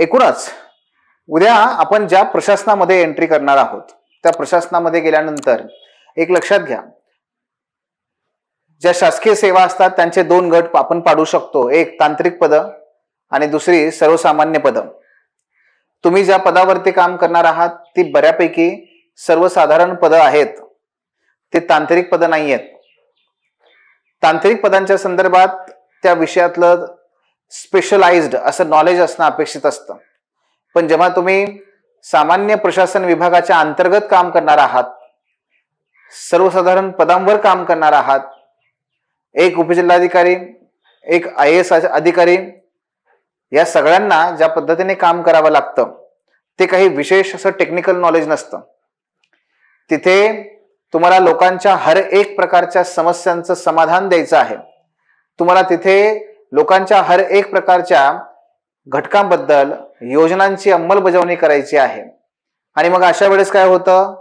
एकूणच उद्या आपण ज्या प्रशासनामध्ये एंट्री करणार आहोत त्या प्रशासनामध्ये गेल्यानंतर एक लक्षात घ्या, ज्या शासकीय सेवा असतात त्यांचे दोन गट आपण पाडू शकतो, एक तांत्रिक पद आणि दुसरी सर्वसामान्य पद. तुम्ही ज्या पदावरती काम करणार आहात ती बऱ्यापैकी सर्वसाधारण पद आहेत, ते तांत्रिक पद नाही आहेत. तांत्रिक पदांच्या संदर्भात त्या विषयातलं स्पेशलाइज्ड असं नॉलेज असणं अपेक्षित असतं. पण जेव्हा तुम्ही सामान्य प्रशासन विभागाच्या अंतर्गत काम करणार आहात, सर्वसाधारण पदांवर काम करणार आहात, एक उपजिल्हाधिकारी, एक IAS अधिकारी, या सगळ्यांना ज्या पद्धतीने काम करावं लागतं ते काही विशेष असं टेक्निकल नॉलेज नसतं. तिथे तुम्हाला लोकांच्या हर एक प्रकारच्या समस्यांचं समाधान द्यायचं आहे. तुम्हाला तिथे लोकांच्या हर एक प्रकारच्या घटकांबद्दल योजनांची अंमलबजावणी करायची आहे. आणि मग अशा वेळेस काय होतं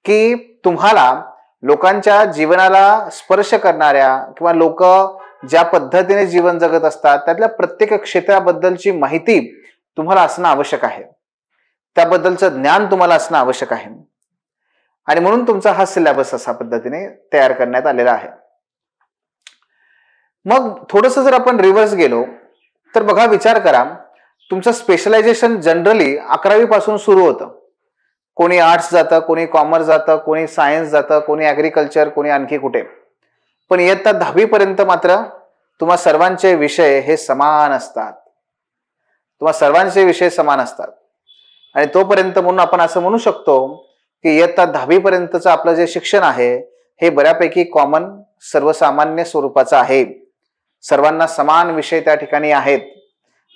की तुम्हाला लोकांच्या जीवनाला स्पर्श करणाऱ्या किंवा लोक ज्या पद्धतीने जीवन जगत असतात त्यातल्या प्रत्येक क्षेत्राबद्दलची माहिती तुम्हाला असणं आवश्यक आहे, त्याबद्दलचं ज्ञान तुम्हाला असणं आवश्यक आहे. आणि म्हणून तुमचा हा सिलेबस अशा पद्धतीने तयार करण्यात आलेला आहे. मग थोडंसं जर आपण रिव्हर्स गेलो तर बघा, विचार करा, तुमचं स्पेशलायझेशन जनरली 11वी पासून सुरू होतं. कोणी आर्ट्स जातं, कोणी कॉमर्स जातं, कोणी सायन्स जातं, कोणी ॲग्रिकल्चर, कोणी आणखी कुठे. पण इयत्ता 10वी पर्यंत मात्र तुम्हा सर्वांचे विषय हे समान असतात. तुम्हा सर्वांचे विषय समान असतात. आणि तोपर्यंत म्हणून आपण असं म्हणू शकतो की इयत्ता 10वी पर्यंतचं आपलं जे शिक्षण आहे हे बऱ्यापैकी कॉमन, सर्वसामान्य स्वरूपाचं आहे. सर्वांना समान विषय त्या ठिकाणी आहेत.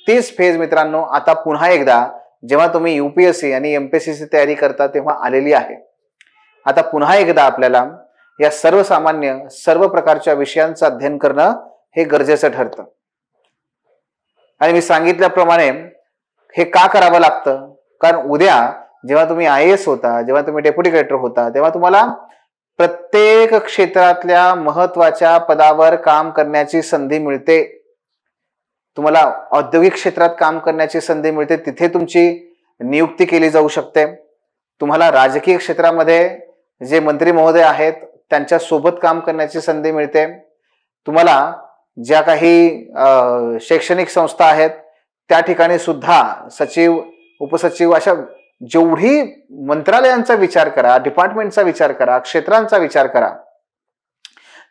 तीच फेज मित्रांनो आता पुन्हा एकदा जेव्हा तुम्ही UPSC आणि MPSC तयारी करता तेव्हा आलेली आहे. आता पुन्हा एकदा आपल्याला या सर्वसामान्य सर्व प्रकारच्या विषयांचं अध्ययन करणं हे गरजेचं ठरतं. आणि मी सांगितल्याप्रमाणे हे का करावं लागतं, कारण उद्या जेव्हा तुम्ही IAS होता, जेव्हा तुम्ही डेप्युटी कलेक्टर होता, तेव्हा तुम्हाला प्रत्येक क्षेत्रातल्या महत्वाच्या पदावर काम करण्याची संधी मिळते. तुम्हाला औद्योगिक क्षेत्रात काम करण्याची संधी मिळते, तिथे तुमची नियुक्ती केली जाऊ शकते. तुम्हाला राजकीय क्षेत्रामध्ये जे मंत्री महोदय आहेत त्यांच्या सोबत काम करण्याची संधी मिळते. तुम्हाला ज्या काही शैक्षणिक संस्था आहेत त्या ठिकाणी सुद्धा सचिव, उपसचिव अशा जेवढी मंत्रालयांचा विचार करा, डिपार्टमेंटचा विचार करा, क्षेत्रांचा विचार करा,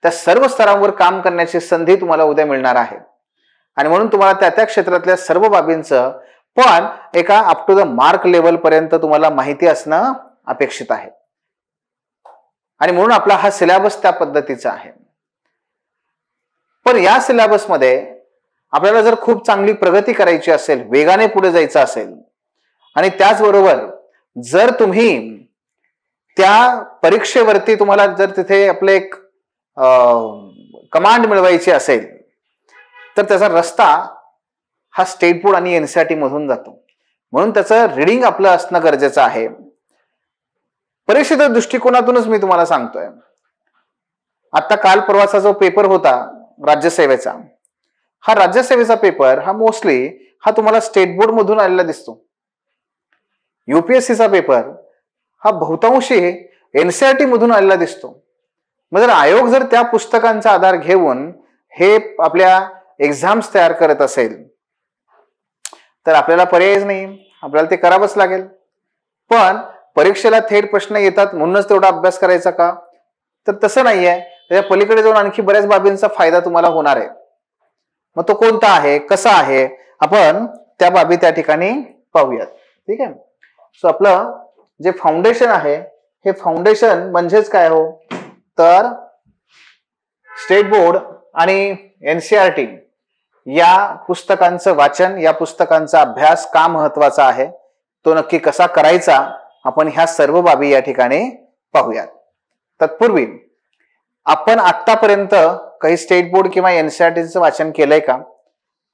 त्या सर्व स्तरांवर काम करण्याची संधी तुम्हाला उद्या मिळणार आहे. आणि म्हणून तुम्हाला त्या त्या क्षेत्रातल्या सर्व बाबींचं पण एका up to the mark level पर्यंत तुम्हाला माहिती असणं अपेक्षित आहे. आणि म्हणून आपला हा सिलेबस त्या पद्धतीचा आहे. पण या सिलेबसमध्ये आपल्याला जर खूप चांगली प्रगती करायची असेल, वेगाने पुढे जायचं असेल, आणि त्याचबरोबर जर तुम्ही त्या परीक्षेवरती तुम्हाला जर तिथे आपले एक कमांड मिळवायची असेल तर त्याचा रस्ता हा स्टेट बोर्ड आणि NCERT मधून जातो. म्हणून त्याचं रीडिंग आपलं असणं गरजेचं आहे. परीक्षेच्या दृष्टिकोनातूनच मी तुम्हाला सांगतोय. आता काल परवाचा जो पेपर होता राज्यसेवेचा, हा राज्यसेवेचा पेपर हा मोस्टली हा तुम्हाला स्टेट बोर्ड मधून आलेला दिसतो. UPSCचा पेपर हा बहुतांशी NCERT मधून आलेला दिसतो. मग जर आयोग जर त्या पुस्तकांचा आधार घेऊन हे आपल्या एक्झाम्स तयार करत असेल तर आपल्याला पर्यायच नाही, आपल्याला ते करावंच लागेल. पण परीक्षेला थेट प्रश्न येतात म्हणूनच तेवढा अभ्यास करायचा का, तर तसं नाहीये. त्याच्या पलीकडे जाऊन आणखी बऱ्याच बाबींचा फायदा तुम्हाला होणार आहे. मग तो कोणता आहे, कसा आहे, आपण त्या बाबी त्या ठिकाणी पाहूयात. ठीक आहे. सो आपलं जे फाउंडेशन आहे हे फाउंडेशन म्हणजेच काय हो, तर स्टेट बोर्ड आणि NCERT या पुस्तकांचं वाचन, या पुस्तकांचा अभ्यास का महत्वाचा आहे, तो नक्की कसा करायचा, आपण ह्या सर्व बाबी या ठिकाणी पाहूयात. तत्पूर्वी आपण आतापर्यंत काही स्टेट बोर्ड किंवा NCERTचं वाचन केलंय का,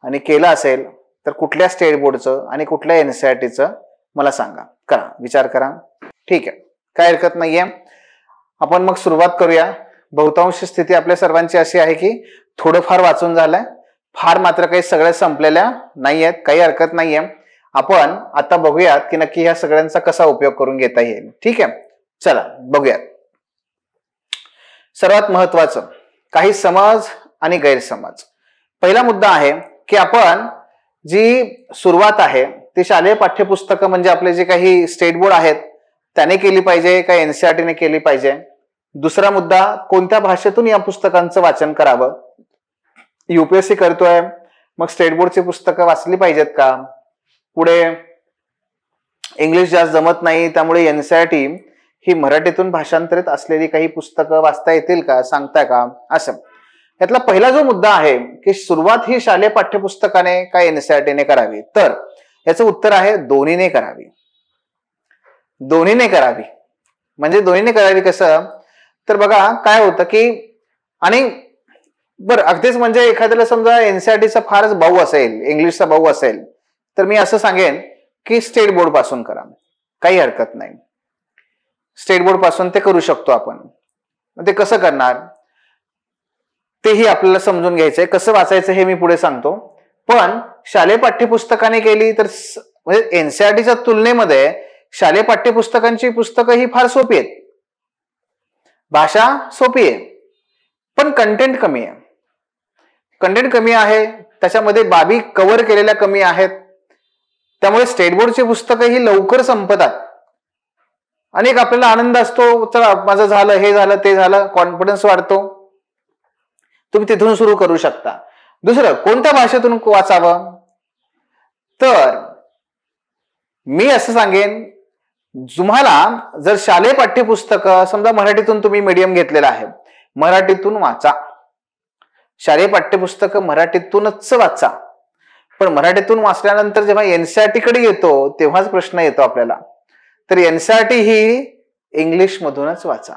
आणि केलं असेल तर कुठल्या स्टेट बोर्डचं आणि कुठल्या NCERTचं मला सांगा. करा, विचार करा. ठीक आहे, काय हरकत नाहीये. आपण मग सुरुवात करूया. बहुतांश स्थिती आपल्या सर्वांची अशी आहे की थोडंफार वाचून झालंय, फार मात्र काही सगळ्या संपलेल्या नाहीयेत, काही हरकत नाहीये. आपण आता बघूयात की नक्की ह्या सगळ्यांचा कसा उपयोग करून घेता येईल. ठीक आहे, चला बघूयात. सर्वात महत्वाचं काही समज आणि गैरसमज. पहिला मुद्दा आहे की आपण जी सुरुवात आहे ती शालेय पाठ्यपुस्तकं म्हणजे आपले जे काही स्टेट बोर्ड आहेत त्याने केली पाहिजे का एनसीईआरटीने केली पाहिजे. दुसरा मुद्दा, कोणत्या भाषेतून या पुस्तकांचं वाचन करावं. युपीएससी करतोय मग स्टेट बोर्डची पुस्तकं वाचली पाहिजेत का. पुढे इंग्लिश जास्त जमत नाही त्यामुळे एनसीईआरटी ही मराठीतून भाषांतरित असलेली काही पुस्तकं वाचता येतील का, सांगताय का. असं यातला पहिला जो मुद्दा आहे की सुरुवात ही शालेय पाठ्यपुस्तकाने का एनसीईआरटीने करावी, तर याचं उत्तर आहे दोन्हीने करावी. दोन्हीने करावी म्हणजे दोन्हीने करावी कसं, तर बघा काय होतं की आणि बरं अगदीच म्हणजे एखाद्याला समजा एनसीईआरटीचा फारच भाऊ असेल, इंग्लिशचा भाऊ असेल, तर मी असं सांगेन की स्टेट बोर्ड पासून करा, काही हरकत नाही. स्टेट बोर्ड पासून ते करू शकतो आपण. ते कसं करणार तेही आपल्याला समजून घ्यायचंय, कसं वाचायचं हे मी पुढे सांगतो. पण शालेय पाठ्यपुस्तकाने केली तर म्हणजे एनसीईआरटीच्या तुलनेमध्ये शालेय पाठ्यपुस्तकांची पुस्तकं ही फार सोपी आहेत. भाषा सोपी आहे पण कंटेंट कमी आहे. कंटेंट कमी आहे, त्याच्यामध्ये बाबी कव्हर केलेल्या कमी आहेत. त्यामुळे स्टेट बोर्डची पुस्तकं ही लवकर संपतात. अनेक आपल्याला आनंद असतो, चला माझं झालं, हे झालं, ते झालं, कॉन्फिडन्स वाढतो, तुम्ही तिथून सुरू करू शकता. दुसरं, कोणत्या भाषेतून वाचावं, तर मी असं सांगेन तुम्हाला जर शालेय पाठ्यपुस्तकं समजा मराठीतून तुम्ही मीडियम घेतलेला आहे, मराठीतून वाचा. शालेय पाठ्यपुस्तकं मराठीतूनच वाचा. पण मराठीतून वाचल्यानंतर जेव्हा एनसीईआरटी कडे येतो तेव्हाच प्रश्न येतो आपल्याला, तर एनसीईआरटी ही इंग्लिश मधूनच वाचा.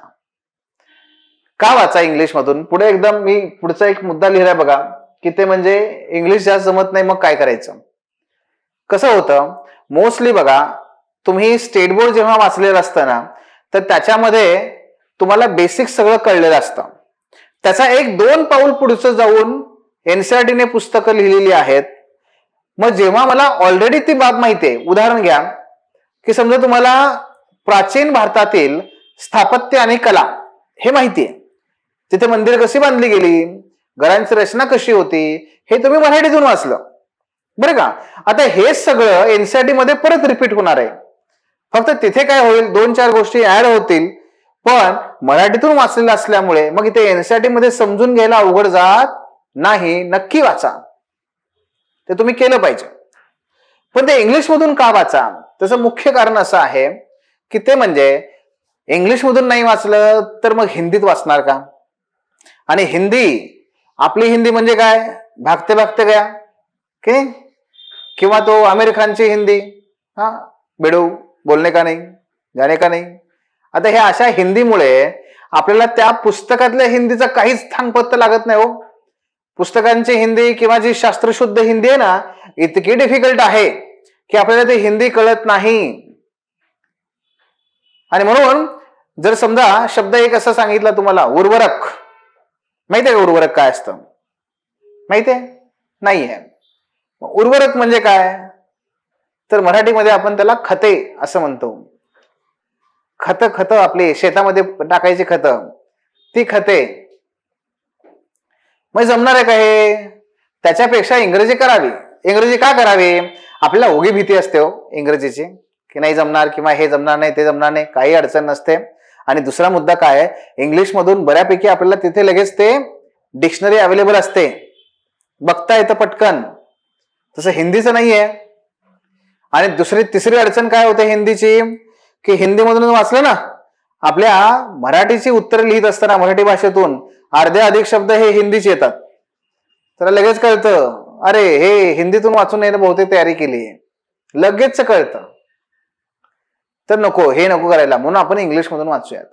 का वाचा इंग्लिश मधून, पुढे एकदम मी पुढचा एक मुद्दा लिहिलाय बघा की ते म्हणजे इंग्लिश जास्त जमत नाही मग काय करायचं. कसं होतं मोस्टली बघा, तुम्ही स्टेट बोर्ड जेव्हा वाचलेलं असतं ना तर त्याच्यामध्ये तुम्हाला बेसिक सगळं कळलेलं असतं. त्याचा एक दोन पाऊल पुढचं जाऊन एनसीईआरटीने पुस्तकं लिहिलेली आहेत. मग जेव्हा मला ऑलरेडी ती बाब माहितीये, उदाहरण घ्या की समजा तुम्हाला प्राचीन भारतातील स्थापत्य आणि कला हे माहितीये, तिथे मंदिर कशी बांधली गेली, घरांची रचना कशी होती, हे तुम्ही मराठीतून वाचलं बरं का. आता हे सगळं एनसीईआरटी मध्ये परत रिपीट होणार आहे. फक्त तिथे काय होईल, दोन चार गोष्टी ऍड होतील, पण मराठीतून वाचलेलं असल्यामुळे मग इथे एनसीईआरटी मध्ये समजून घ्यायला अवघड जात नाही. नक्की वाचा, ते तुम्ही केलं पाहिजे. पण ते इंग्लिश मधून का वाचा, त्याचं मुख्य कारण असं आहे की ते म्हणजे इंग्लिश मधून नाही वाचलं तर मग हिंदीत वाचणार का. आणि हिंदी, आपली हिंदी म्हणजे काय, भागते भागते गया की, किंवा तो आमिर खानची हिंदी, हा बेडू बोलणे का नाही, जाणे का नाही. आता ह्या अशा हिंदीमुळे आपल्याला त्या पुस्तकातल्या हिंदीचा काहीच थांगपत्ता लागत नाही हो. पुस्तकांची हिंदी किंवा जी शास्त्रशुद्ध हिंदी आहे ना, इतकी डिफिकल्ट आहे की आपल्याला ते हिंदी कळत नाही. आणि म्हणून जर समजा शब्द एक असा सांगितला तुम्हाला, उर्वरक, माहितीये का उर्वरक काय असतं, माहितीये नाहीये. उर्वरक म्हणजे काय, तर मराठीमध्ये आपण त्याला खते असं म्हणतो. खत आपली शेतामध्ये टाकायची खत, ती खते. मग जमणार आहे का हे, त्याच्यापेक्षा इंग्रजी करावी. इंग्रजी का करावी, आपल्याला उगी भीती असते हो इंग्रजीची की नाही जमणार किंवा हे जमणार नाही ते जमणार नाही, काही अडचण नसते. आणि दुसरा मुद्दा काय, इंग्लिश मधून बऱ्यापैकी आपल्याला तिथे लगेच ते डिक्शनरी अवेलेबल असते, बघता येतं पटकन, तसं हिंदीचं नाहीये. आणि तिसरी अडचण काय होते हिंदीची, की हिंदी मधून वाचलं ना, आपल्या मराठीची उत्तर लिहित असताना मराठी भाषेतून अर्धे अधिक शब्द हे हिंदीचे येतात, तर लगेच कळतं अरे हे हिंदीतून वाचून नाही बहुतेक तयारी केली, लगेच कळतं. तर नको, हे नको करायला, म्हणून आपण इंग्लिश मधून वाचूयात.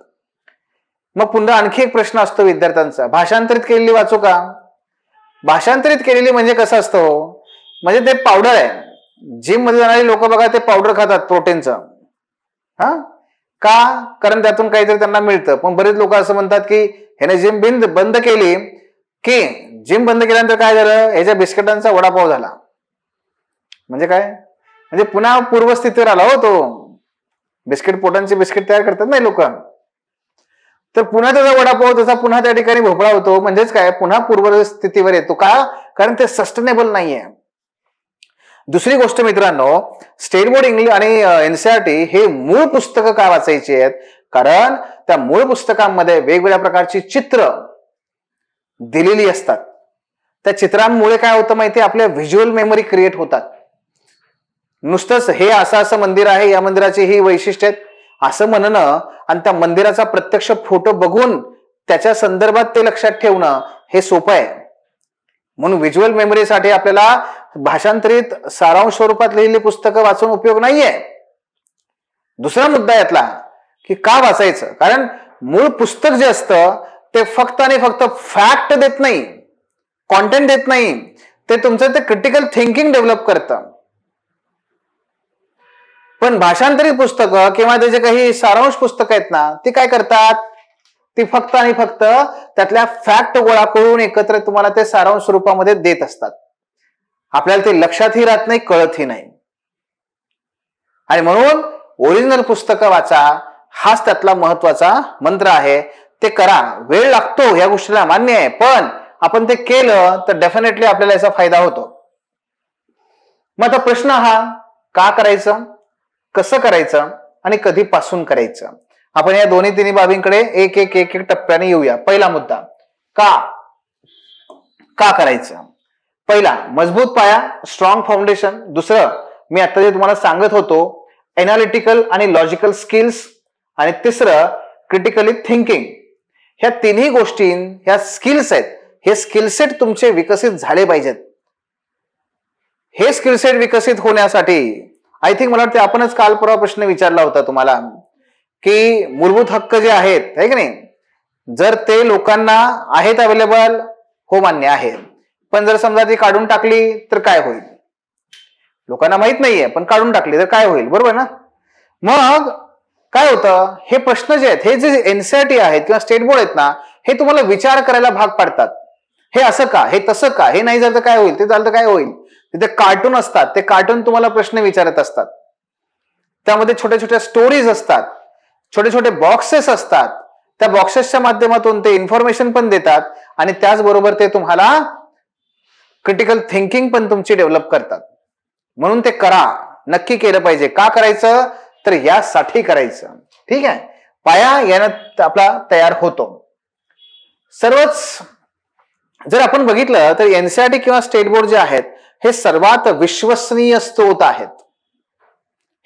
मग पुन्हा आणखी एक प्रश्न असतो विद्यार्थ्यांचा, भाषांतरित केलेली वाचू का. भाषांतरित केलेली म्हणजे कसं असतं, म्हणजे ते पावडर आहे. जिम मध्ये जाणारी लोक बघा ते पावडर खातात प्रोटीनचं, हा का, कारण त्यातून काहीतरी त्यांना मिळतं. पण बरेच लोक असं म्हणतात की ह्याने जिम बंद केली, की जिम बंद केल्यानंतर काय झालं, ह्याच्या बिस्किटांचा वडापाव झाला. म्हणजे काय, म्हणजे पुन्हा पूर्वस्थितीवर आला हो तो. बिस्किट पोटांचे बिस्किट तयार करतात नाही लोक, तर पुन्हा त्याचा वडापाव तसा पुन्हा त्या ठिकाणी भोपळा होतो. म्हणजेच काय, पुन्हा पूर्वस्थितीवर येतो. का? कारण ते सस्टेनेबल नाहीये. दुसरी गोष्ट मित्रांनो, स्टेट बोर्ड इंग्लिश आणि एनसीईआरटी हे मूळ पुस्तकं का वाचायची आहेत? कारण त्या मूळ पुस्तकांमध्ये वेगवेगळ्या प्रकारची चित्र दिलेली असतात. त्या चित्रांमुळे काय होतं माहितीये, आपल्या व्हिज्युअल मेमरी क्रिएट होतात. नुसतंच हे असं असं मंदिर आहे, या मंदिराची ही वैशिष्ट्य आहेत असं म्हणणं आणि त्या मंदिराचा प्रत्यक्ष फोटो बघून त्याच्या संदर्भात ते लक्षात ठेवणं हे सोपं आहे. म्हणून व्हिज्युअल मेमरीसाठी आपल्याला भाषांतरित सारांश स्वरूपात लिहिलेली पुस्तकं वाचून उपयोग नाहीये. दुसरा मुद्दा यातला की का वाचायचं? कारण मूळ पुस्तक जे असतं ते फक्त आणि फक्त फॅक्ट देत नाही, कॉन्टेंट देत नाही, ते तुमचं ते क्रिटिकल थिंकिंग डेव्हलप करतं. पण भाषांतरित पुस्तकं किंवा त्याचे काही सारांश पुस्तकं आहेत ना, ती काय करतात? ती फक्त आणि फक्त त्यातल्या फॅक्ट गोळा करून एकत्र तुम्हाला ते सारांश स्वरूपामध्ये देत असतात. आपल्याला ते लक्षातही राहत नाही, कळतही नाही. आणि म्हणून ओरिजिनल पुस्तकं वाचा, हाच त्यातला महत्वाचा मंत्र आहे. ते करा. वेळ लागतो या गोष्टीला, मान्य आहे, पण आपण ते केलं तर डेफिनेटली आपल्याला याचा फायदा होतो. मग आता प्रश्न हा, का करायचं, कसं करायचं आणि कधीपासून करायचं? आपण या दोन्ही तिन्ही बाबींकडे एक एक एक एक टप्प्याने येऊया. पहिला मुद्दा, का करायचं? पहिला, मजबूत पाया, स्ट्रॉंग फाउंडेशन. दुसरं, मी आता जे तुम्हाला सांगत होतो, एनालिटिकल आणि लॉजिकल स्किल्स. आणि तिसरं, क्रिटिकली थिंकिंग. ह्या तिन्ही गोष्टी, ह्या स्किल्स आहेत, हे स्किलसेट तुमचे विकसित झाले पाहिजेत. हे स्किलसेट विकसित होण्यासाठी आय थिंक मला वाटतं आपणच काल परवा प्रश्न विचारला होता तुम्हाला की मूलभूत हक्क जे आहेत, है की नाही, जर ते लोकांना आहेत अवेलेबल, हो मान्य आहे, पण जर समजा ती काढून टाकली तर काय होईल? लोकांना माहित नाहीये, पण काढून टाकली तर काय होईल? बरोबर ना? मग काय होतं, हे प्रश्न जे आहेत, हे जे एनसीईआरटी आहेत किंवा स्टेट बोर्ड आहेत ना, हे तुम्हाला विचार करायला भाग पाडतात. हे असं का, हे तसं का, हे नाही झालं तर काय होईल, ते झालं तर काय होईल? तिथे कार्टून असतात, ते कार्टून तुम्हाला प्रश्न विचारत असतात. त्यामध्ये छोट्या छोट्या स्टोरीज असतात, छोटे छोटे बॉक्सेस असतात. त्या बॉक्सेसच्या माध्यमातून ते इन्फॉर्मेशन पण देतात आणि त्याचबरोबर ते तुम्हाला क्रिटिकल थिंकिंग पण तुमची डेव्हलप करतात. म्हणून ते करा, नक्की केलं पाहिजे. का करायचं? तर यासाठी करायचं. ठीक आहे, पाया यानं आपला तयार होतो. सर्वच जर आपण बघितलं तर एनसीईआरटी किंवा स्टेट बोर्ड जे आहेत हे सर्वात विश्वसनीय स्रोत आहेत.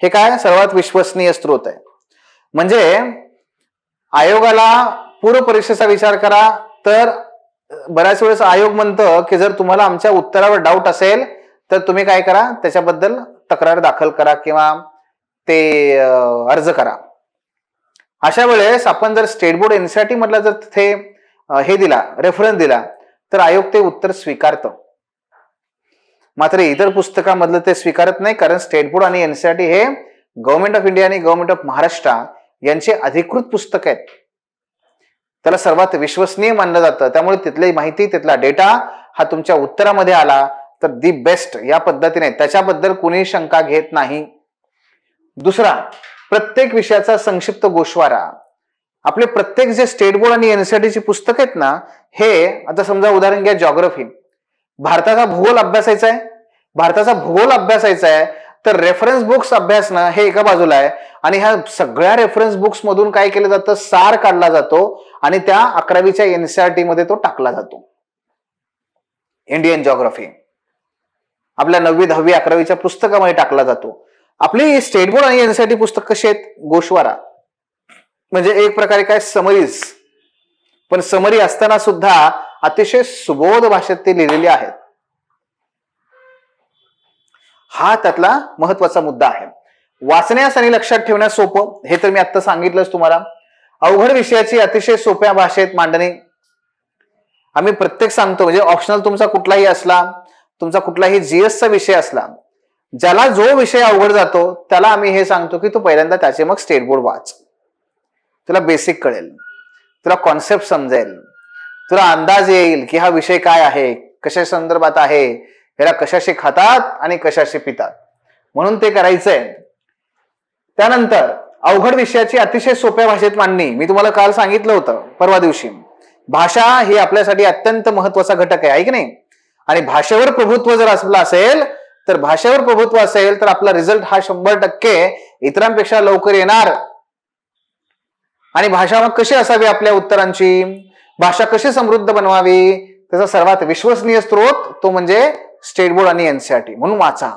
हे काय? सर्वात विश्वसनीय स्रोत आहे. म्हणजे आयोगाला पूर्व परीक्षेचा विचार करा तर बऱ्याच वेळेस आयोग म्हणतं की जर तुम्हाला आमच्या उत्तरावर डाऊट असेल तर तुम्ही काय करा, त्याच्याबद्दल तक्रार दाखल करा किंवा ते अर्ज करा. अशा वेळेस आपण जर स्टेट बोर्ड एनसीईआरटी मधला जर तिथे हे दिला, रेफरन्स दिला, तर आयोग ते उत्तर स्वीकारतं. मात्र इतर पुस्तकांमधलं ते स्वीकारत नाही, कारण स्टेट बोर्ड आणि एनसीईआरटी हे गव्हर्नमेंट ऑफ इंडिया आणि गव्हर्नमेंट ऑफ महाराष्ट्र यांचे अधिकृत पुस्तक आहेत. त्याला सर्वात विश्वसनीय मानलं जातं. त्यामुळे तिथली माहिती, तिथला डेटा हा तुमच्या उत्तरामध्ये आला तर दी बेस्ट या पद्धतीने, त्याच्याबद्दल कोणी शंका घेत नाही. दुसरा, प्रत्येक विषयाचा संक्षिप्त गोषवारा. आपले प्रत्येक जे स्टेट बोर्ड आणि एनसीईआरटीची पुस्तक आहेत ना, हे आता समजा उदाहरण घ्या, जॉग्राफी, भारताचा भूगोल अभ्यासायचा आहे, भारताचा भूगोल अभ्यासायचा आहे, तर रेफरन्स बुक्स अभ्यासणं हे एका बाजूला आहे आणि ह्या सगळ्या रेफरन्स बुक्स मधून काय केलं जातं, सार काढला जातो आणि त्या 11वीच्या एनसीईआरटी मध्ये तो टाकला जातो. इंडियन जॉग्राफी आपल्या 9वी, 10वी, 11वीच्या पुस्तकामध्ये टाकला जातो. आपली स्टेट बोर्ड आणि एनसीईआरटी पुस्तक कशी आहेत? गोषवारा, म्हणजे एक प्रकारे काय, समरीज. पण समरी असताना सुद्धा अतिशय सुबोध भाषेत ते लिहिलेली आहेत. हा त्यातला महत्वाचा मुद्दा आहे. वाचण्यास आणि लक्षात ठेवण्यास सोपं, हे तर मी आता सांगितलंच तुम्हाला. अवघड विषयाची अतिशय सोप्या भाषेत मांडणी. आम्ही प्रत्येक सांगतो, म्हणजे ऑप्शनल तुमचा कुठलाही असला, तुमचा कुठलाही जीएसचा विषय असला, ज्याला जो विषय अवघड जातो त्याला आम्ही हे सांगतो की तू पहिल्यांदा त्याचे मग स्टेट बोर्ड वाच. तुला बेसिक कळेल, तुला कॉन्सेप्ट समजेल, तुला अंदाज येईल की हा विषय काय आहे, कशा संदर्भात आहे, याला कशाशी खातात आणि कशाशी पितात. म्हणून ते करायचंय. त्यानंतर अवघड विषयाची अतिशय सोप्या भाषेत मांडणी. मी तुम्हाला काल सांगितलं होतं, परवा दिवशी, भाषा ही आपल्यासाठी अत्यंत महत्वाचा घटक आहे की नाही. आणि भाषेवर प्रभुत्व जर असलं असेल तर भाषेवर प्रभुत्व असेल तर आपला रिझल्ट हा 100% इतरांपेक्षा लवकर येणार. आणि भाषा मग कशी असावी आपल्या उत्तरांची, भाषा कशी समृद्ध बनवावी, त्याचा सर्वात विश्वसनीय स्रोत तो म्हणजे स्टेट बोर्ड आणि एनसीईआरटी. म्हणून वाचा.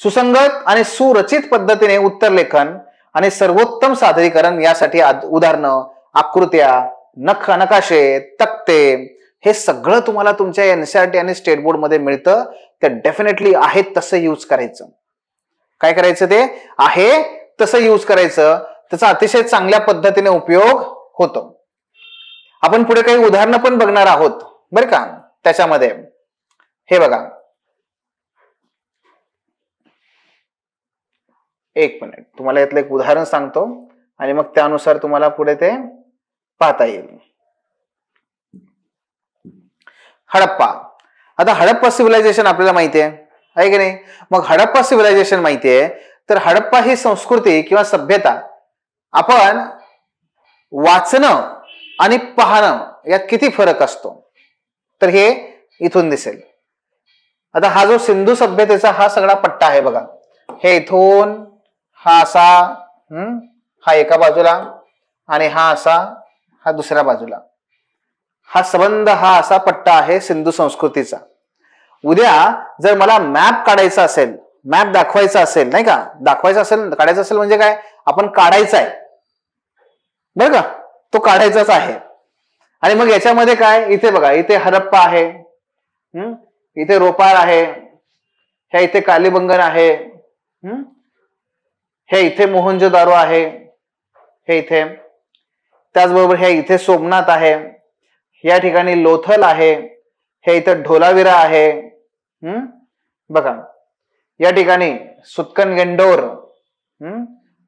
सुसंगत आणि सुरचित पद्धतीने उत्तर लेखन आणि सर्वोत्तम सादरीकरण यासाठी उदाहरणं, आकृत्या, नकाशे, तक्ते हे सगळं तुम्हाला तुमच्या एनसीईआरटी आणि स्टेट बोर्ड मध्ये मिळतं. ते डेफिनेटली आहे तसं यूज करायचं. काय करायचं, ते आहे तसं यूज करायचं. त्याचा अतिशय चांगल्या पद्धतीने उपयोग होतो. आपण पुढे काही उदाहरणं पण बघणार आहोत बरं का. त्याच्यामध्ये हे बघा, एक मिनिट, तुम्हाला यातलं एक उदाहरण सांगतो आणि मग त्यानुसार तुम्हाला पुढे ते पाहता येईल. हडप्पा. आता हडप्पा सिव्हिलायझेशन आपल्याला माहिती आहे की नाही. मग हडप्पा सिव्हिलायझेशन माहिती आहे तर हडप्पा ही संस्कृती किंवा सभ्यता आपण वाचणं आणि पाहणं यात किती फरक असतो तर हे इथून दिसेल. आता हा जो सिंधू सभ्यतेचा हा सगळा पट्टा आहे बघा, हे इथून हा असा, हा एका बाजूला आणि हा असा, हा दुसऱ्या बाजूला, हा संबंध, हा असा पट्टा आहे सिंधू संस्कृतीचा. उद्या जर मला मॅप काढायचा असेल, मॅप दाखवायचा असेल, नाही का, दाखवायचा असेल, काढायचा असेल म्हणजे काय, आपण काढायचा आहे बरं का, तो काढायचाच आहे. आणि मग याच्यामध्ये काय, इथे बघा, इथे हडप्पा आहे, इथे रोपार आहे, ह्या इथे कालीबंगन आहे, हे इथे मोहनजोदारो आहे, हे इथे, त्याचबरोबर हे इथे सोमनाथ आहे, या ठिकाणी लोथल आहे, हे इथे ढोलावीरा आहे, बघा, या ठिकाणी सुतकनगेंडोर,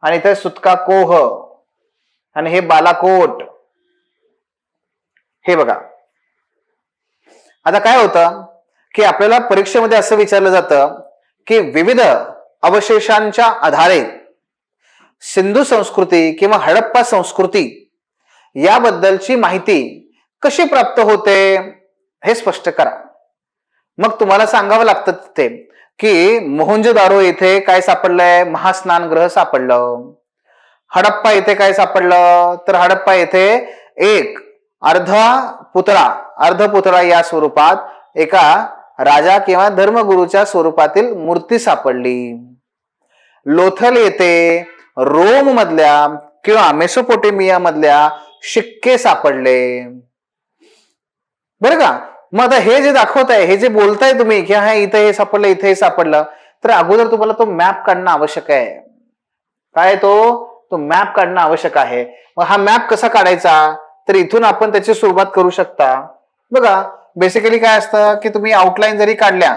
आणि इथे सुतका कोह, आणि हे बालाकोट. हे बघा, आता काय होतं की आपल्याला परीक्षेमध्ये असं विचारलं जातं की विविध अवशेषांच्या आधारे सिंधू संस्कृती किंवा हडप्पा संस्कृती याबद्दलची माहिती कशी प्राप्त होते हे स्पष्ट करा. मग तुम्हाला सांगावं लागतं ते की मोहनजोदारो येथे काय सापडलंय, महास्नानगृह सापडलं. हडप्पा येथे काय सापडलं तर हडप्पा येथे एक अर्धपुतळा या स्वरूपात एका राजा किंवा धर्मगुरूच्या स्वरूपातील मूर्ती सापडली. लोथल येथे रोम मधल्या किंवा मेसोपोटेमिया मधल्या शिक्के सापडले बरं का. मग आता हे जे दाखवत आहे, हे जे बोलताय तुम्ही की हा इथे हे सापडलं, इथे हे सापडलं, तर अगोदर तुम्हाला तो मॅप काढणं आवश्यक आहे. काय तो मॅप काढणं आवश्यक आहे. मग हा मॅप कसा काढायचा तर इथून आपण त्याची सुरुवात करू शकता. बघा, बेसिकली काय असतं की तुम्ही आउटलाईन जरी काढल्या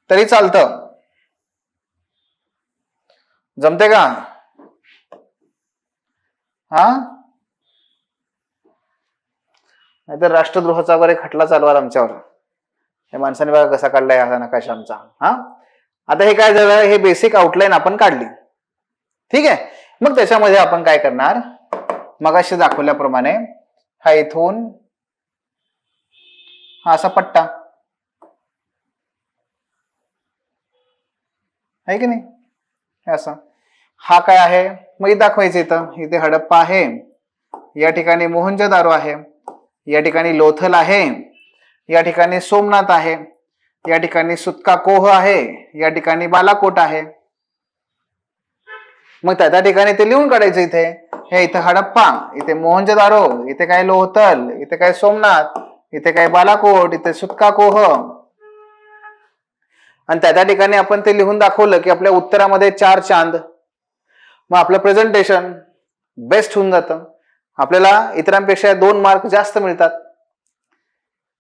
तरी चालतं. जमते का? हा, नाहीतर राष्ट्रद्रोहाचा वगैरे खटला चालवाल आमच्यावर. हे माणसाने बघा कसा काढलाय हा नकाशा आमचा. हा, आता हे काय झालं, हे बेसिक आउटलाईन आपण काढली, ठीक आहे. मग त्याच्यामध्ये आपण काय करणार, मगाशी दाखवल्याप्रमाणे हा इथून हा असा पट्टा आहे की नाही, असा हा काय आहे, मग दाखवायचं इथे हडप्पा आहे, या ठिकाणी मोहनजोदारो आहे, या ठिकाणी लोथल आहे, या ठिकाणी सोमनाथ आहे, या ठिकाणी सुतका कोह आहे, या ठिकाणी बालाकोट आहे. मग त्या ठिकाणी ते लिहून काढायचं. इथे हे इथे हडप्पा, इथे मोहनजोदारो, इथे काय लोथल, इथे काय सोमनाथ, इथे काय बालाकोट, इथे सुतका कोह. आणि त्या ठिकाणी आपण ते लिहून दाखवलं की आपल्या उत्तरामध्ये 4 चांद. मग आपलं प्रेझेंटेशन बेस्ट होऊन जातं, आपल्याला इतरांपेक्षा 2 मार्क जास्त मिळतात.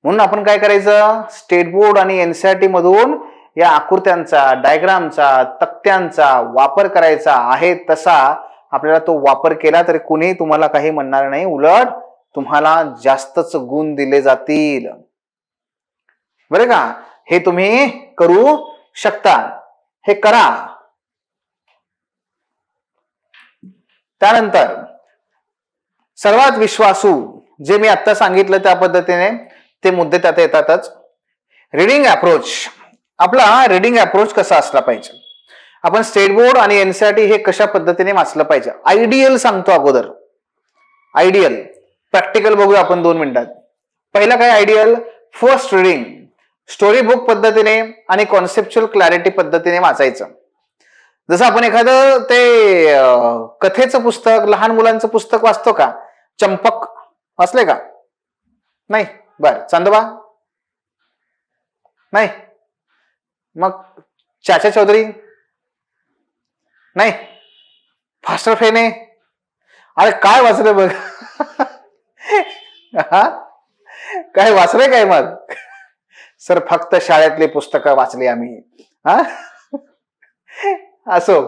म्हणून आपण काय करायचं, स्टेट बोर्ड आणि एनसीईआरटी मधून या आकृत्यांचा, डायग्रामचा, तक्त्यांचा वापर करायचा आहे तसा. आपल्याला तो वापर केला तरी कुणी तुम्हाला काही म्हणणार नाही, उलट तुम्हाला जास्तच गुण दिले जातील. बरं का, हे तुम्ही करू शकता, हे करा. त्यानंतर सर्वात विश्वासू, जे मी आता सांगितलं त्या पद्धतीने ते मुद्दे त्यात येतातच. Reading approach. आपला रीडिंग अप्रोच कसा असला पाहिजे, आपण स्टेट बोर्ड आणि एनसीईआरटी हे कशा पद्धतीने वाचलं पाहिजे. आयडियल सांगतो अगोदर. आयडियल प्रॅक्टिकल बघूया आपण 2 मिनिटात. पहिला काय ideal, first reading story book पद्धतीने आणि कॉन्सेप्च्युअल क्लॅरिटी पद्धतीने वाचायचं. जसं आपण एखादं ते कथेचं पुस्तक, लहान मुलांचं पुस्तक वाचतो का, चंपक वाचले का? नाही. बर, चांदोबा नाही. मग चाचा चौधरी नाही. फास्टर फेने. अरे काय वाचलं बघ. काय वाचलंय काय मग? सर फक्त शाळेतली पुस्तकं वाचली आम्ही. हा असो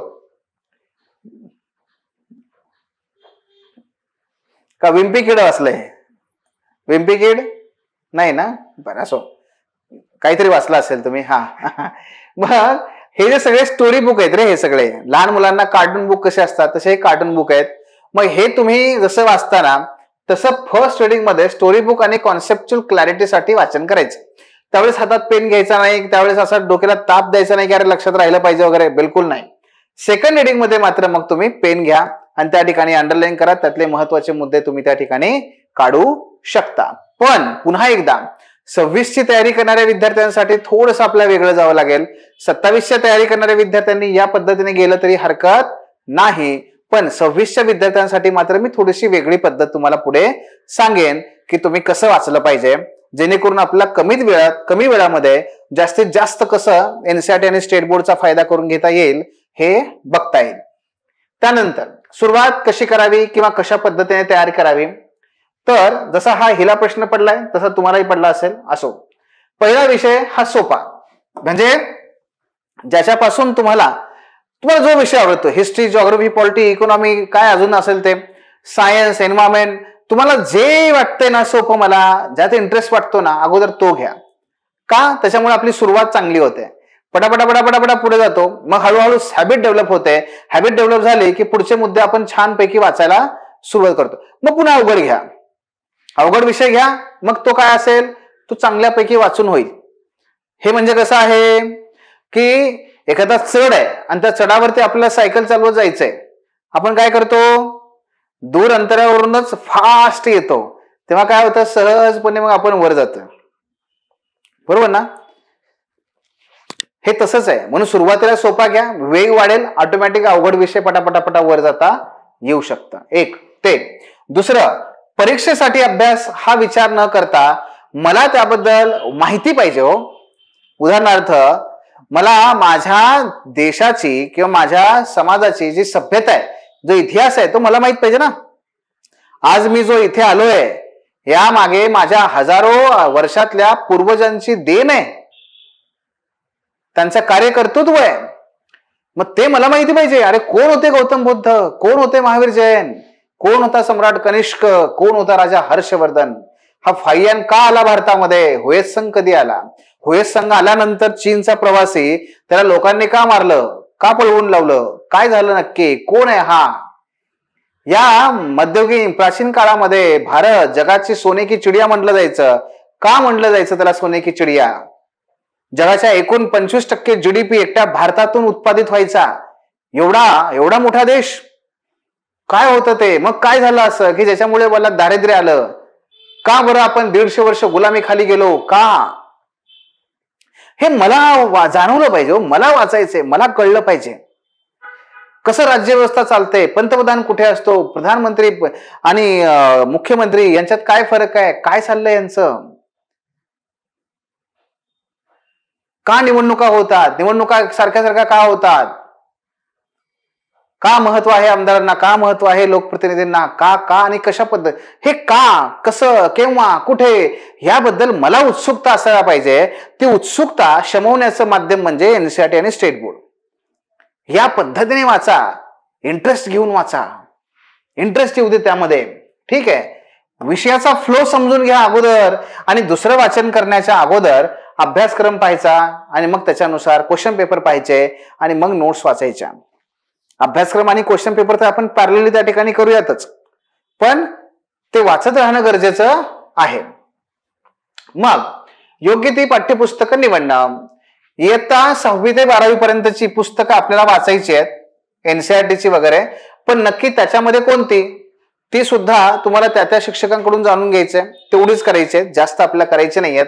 का विम्पी किड वाचलंय? विम्पी किड नाही ना. बरं असो, काहीतरी वाचलं असेल तुम्ही. हा मग हे जे सगळे स्टोरी बुक आहेत रे, हे सगळे लहान मुलांना कार्टून बुक कसे असतात तसे हे कार्टून बुक आहेत. मग हे तुम्ही जसं वाचताना तसं फर्स्ट रीडिंग मध्ये स्टोरी बुक आणि कॉन्सेप्च्युअल क्लॅरिटीसाठी वाचन करायचं. त्यावेळेस हातात पेन घ्यायचा नाही, त्यावेळेस असा डोक्याला ताप द्यायचा नाही की अरे लक्षात राहिलं पाहिजे वगैरे, बिलकुल नाही. सेकंड रीडिंग मध्ये मात्र मग तुम्ही पेन घ्या आणि त्या ठिकाणी अंडरलाईन करा, त्यातले महत्वाचे मुद्दे तुम्ही त्या ठिकाणी काढू शकता. पण पुन्हा एकदा 26 ची तयारी करणाऱ्या विद्यार्थ्यांसाठी थोडस आपल्याला वेगळं जावं लागेल. 27च्या तयारी करणाऱ्या विद्यार्थ्यांनी या पद्धतीने गेलं तरी हरकत नाही. पण 26च्या विद्यार्थ्यांसाठी मात्र मी थोडीशी वेगळी पद्धत तुम्हाला पुढे सांगेन की तुम्ही कसं वाचलं पाहिजे, जेणेकरून आपल्याला कमी वेळामध्ये जास्तीत जास्त कसं एनसीईआरटी आणि स्टेट बोर्डचा फायदा करून घेता येईल हे बघता येईल. त्यानंतर सुरुवात कशी करावी किंवा कशा पद्धतीने तयार करावी, तर जसा हा हिला प्रश्न पडलाय तसा तुम्हालाही पडला असेल. असो, पहिला विषय हा सोपा, म्हणजे ज्याच्यापासून तुम्हाला जो विषय आवडतो, हिस्ट्री, जिओग्राफी, पॉलिटी, इकॉनॉमी, काय अजून असेल ते, सायन्स, एन्व्हायरमेंट, तुम्हाला जे वाटतंय ना सोपं, मला ज्यात इंटरेस्ट वाटतो ना, अगोदर तो घ्या. का? त्याच्यामुळे आपली सुरुवात चांगली होते. पटापटा पुढे जातो, मग हळूहळू हॅबिट डेव्हलप होते. हॅबिट डेव्हलप झाली की पुढचे मुद्दे आपण छानपैकी वाचायला सुरुवात करतो. मग पुन्हा अवघड घ्या, अवघड विषय घ्या, मग तो काय असेल तो चांगल्यापैकी वाचून होईल. हे म्हणजे कसं आहे की एखादा चढ आहे आणि त्या चढावरती आपल्याला सायकल चालवत जायचंय, आपण काय करतो, दूर अंतरावरूनच फास्ट येतो, तेव्हा काय होतं, सहजपणे मग आपण वर जातो. बरोबर ना? हे तसंच आहे. म्हणून सुरुवातीला सोपा घ्या, वेग वाढेल, ऑटोमॅटिक अवघड विषय पटापटा वर जाता येऊ शकतं. एक ते. दुसरं, परीक्षेसाठी अभ्यास हा विचार न करता मला त्याबद्दल माहिती पाहिजे. हो, उदाहरणार्थ मला माझ्या देशाची किंवा माझ्या समाजाची जी सभ्यता आहे, जो इतिहास आहे, तो मला माहित पाहिजे ना. आज मी जो इथे आलोय या मागे माझ्या हजारो वर्षातल्या पूर्वजांची देण आहे, त्यांचं कार्यकर्तृत्व आहे. मग ते मला माहिती पाहिजे. अरे कोण होते गौतम बुद्ध, कोण होते महावीर जैन, कोण होता सम्राट कनिष्क, कोण होता राजा हर्षवर्धन, हा फायन का आला भारतामध्ये, होयत्संग कधी आला, होयत्संग आल्यानंतर चीनचा प्रवासी त्याला लोकांनी का मारलं, का पळवून लावलं, काय झालं नक्की, कोण आहे हा. या मध्ययुगीन प्राचीन काळामध्ये भारत जगाची सोने की चिडिया म्हटलं जायचं. का म्हटलं जायचं त्याला सोने की चिडिया? जगाच्या एकूण 25% जीडीपी एकट्या भारतातून उत्पादित व्हायचा. एवढा मोठा देश, काय होतं ते. मग काय झालं असं की ज्याच्यामुळे मला दारिद्र्य आलं? का बरं आपण 150 वर्ष गुलामी खाली गेलो? का? हे मला जाणवलं पाहिजे, मला वाचायचंय, मला कळलं पाहिजे. कसं राज्यव्यवस्था चालते, पंतप्रधान कुठे असतो, प्रधानमंत्री आणि मुख्यमंत्री यांच्यात काय फरक आहे, काय चाललंय यांचं, का निवडणुका होतात, निवडणुका सारख्या का होतात, का महत्व आहे आमदारांना, का महत्व आहे लोकप्रतिनिधींना, का आणि कशा पद्धत, हे का, कसं, केव्हा, कुठे, याबद्दल मला उत्सुकता असायला पाहिजे. ती उत्सुकता शमवण्याचं माध्यम म्हणजे एनसीईआरटी आणि स्टेट बोर्ड. या पद्धतीने वाचा, इंटरेस्ट घेऊन वाचा, इंटरेस्ट येऊ दे त्यामध्ये. ठीक आहे, विषयाचा फ्लो समजून घ्या अगोदर, आणि दुसरं वाचन करण्याच्या अगोदर अभ्यासक्रम पाहायचा आणि मग त्याच्यानुसार क्वेश्चन पेपर पाहायचे आणि मग नोट्स वाचायच्या. अभ्यासक्रम आणि क्वेश्चन पेपर तर आपण पॅरलली त्या ठिकाणी करूयातच, पण ते वाचत राहणं गरजेचं आहे. मग योग्य ती पाठ्यपुस्तकं निवडणं. इयत्ता 6वी ते 12वी पर्यंतची पुस्तकं आपल्याला वाचायची आहेत, एनसीईआरटीची वगैरे, पण नक्की त्याच्यामध्ये कोणती ती सुद्धा तुम्हाला त्या त्या शिक्षकांकडून जाणून घ्यायचंय. तेवढीच करायची आहे, जास्त आपल्याला करायचे नाहीयेत.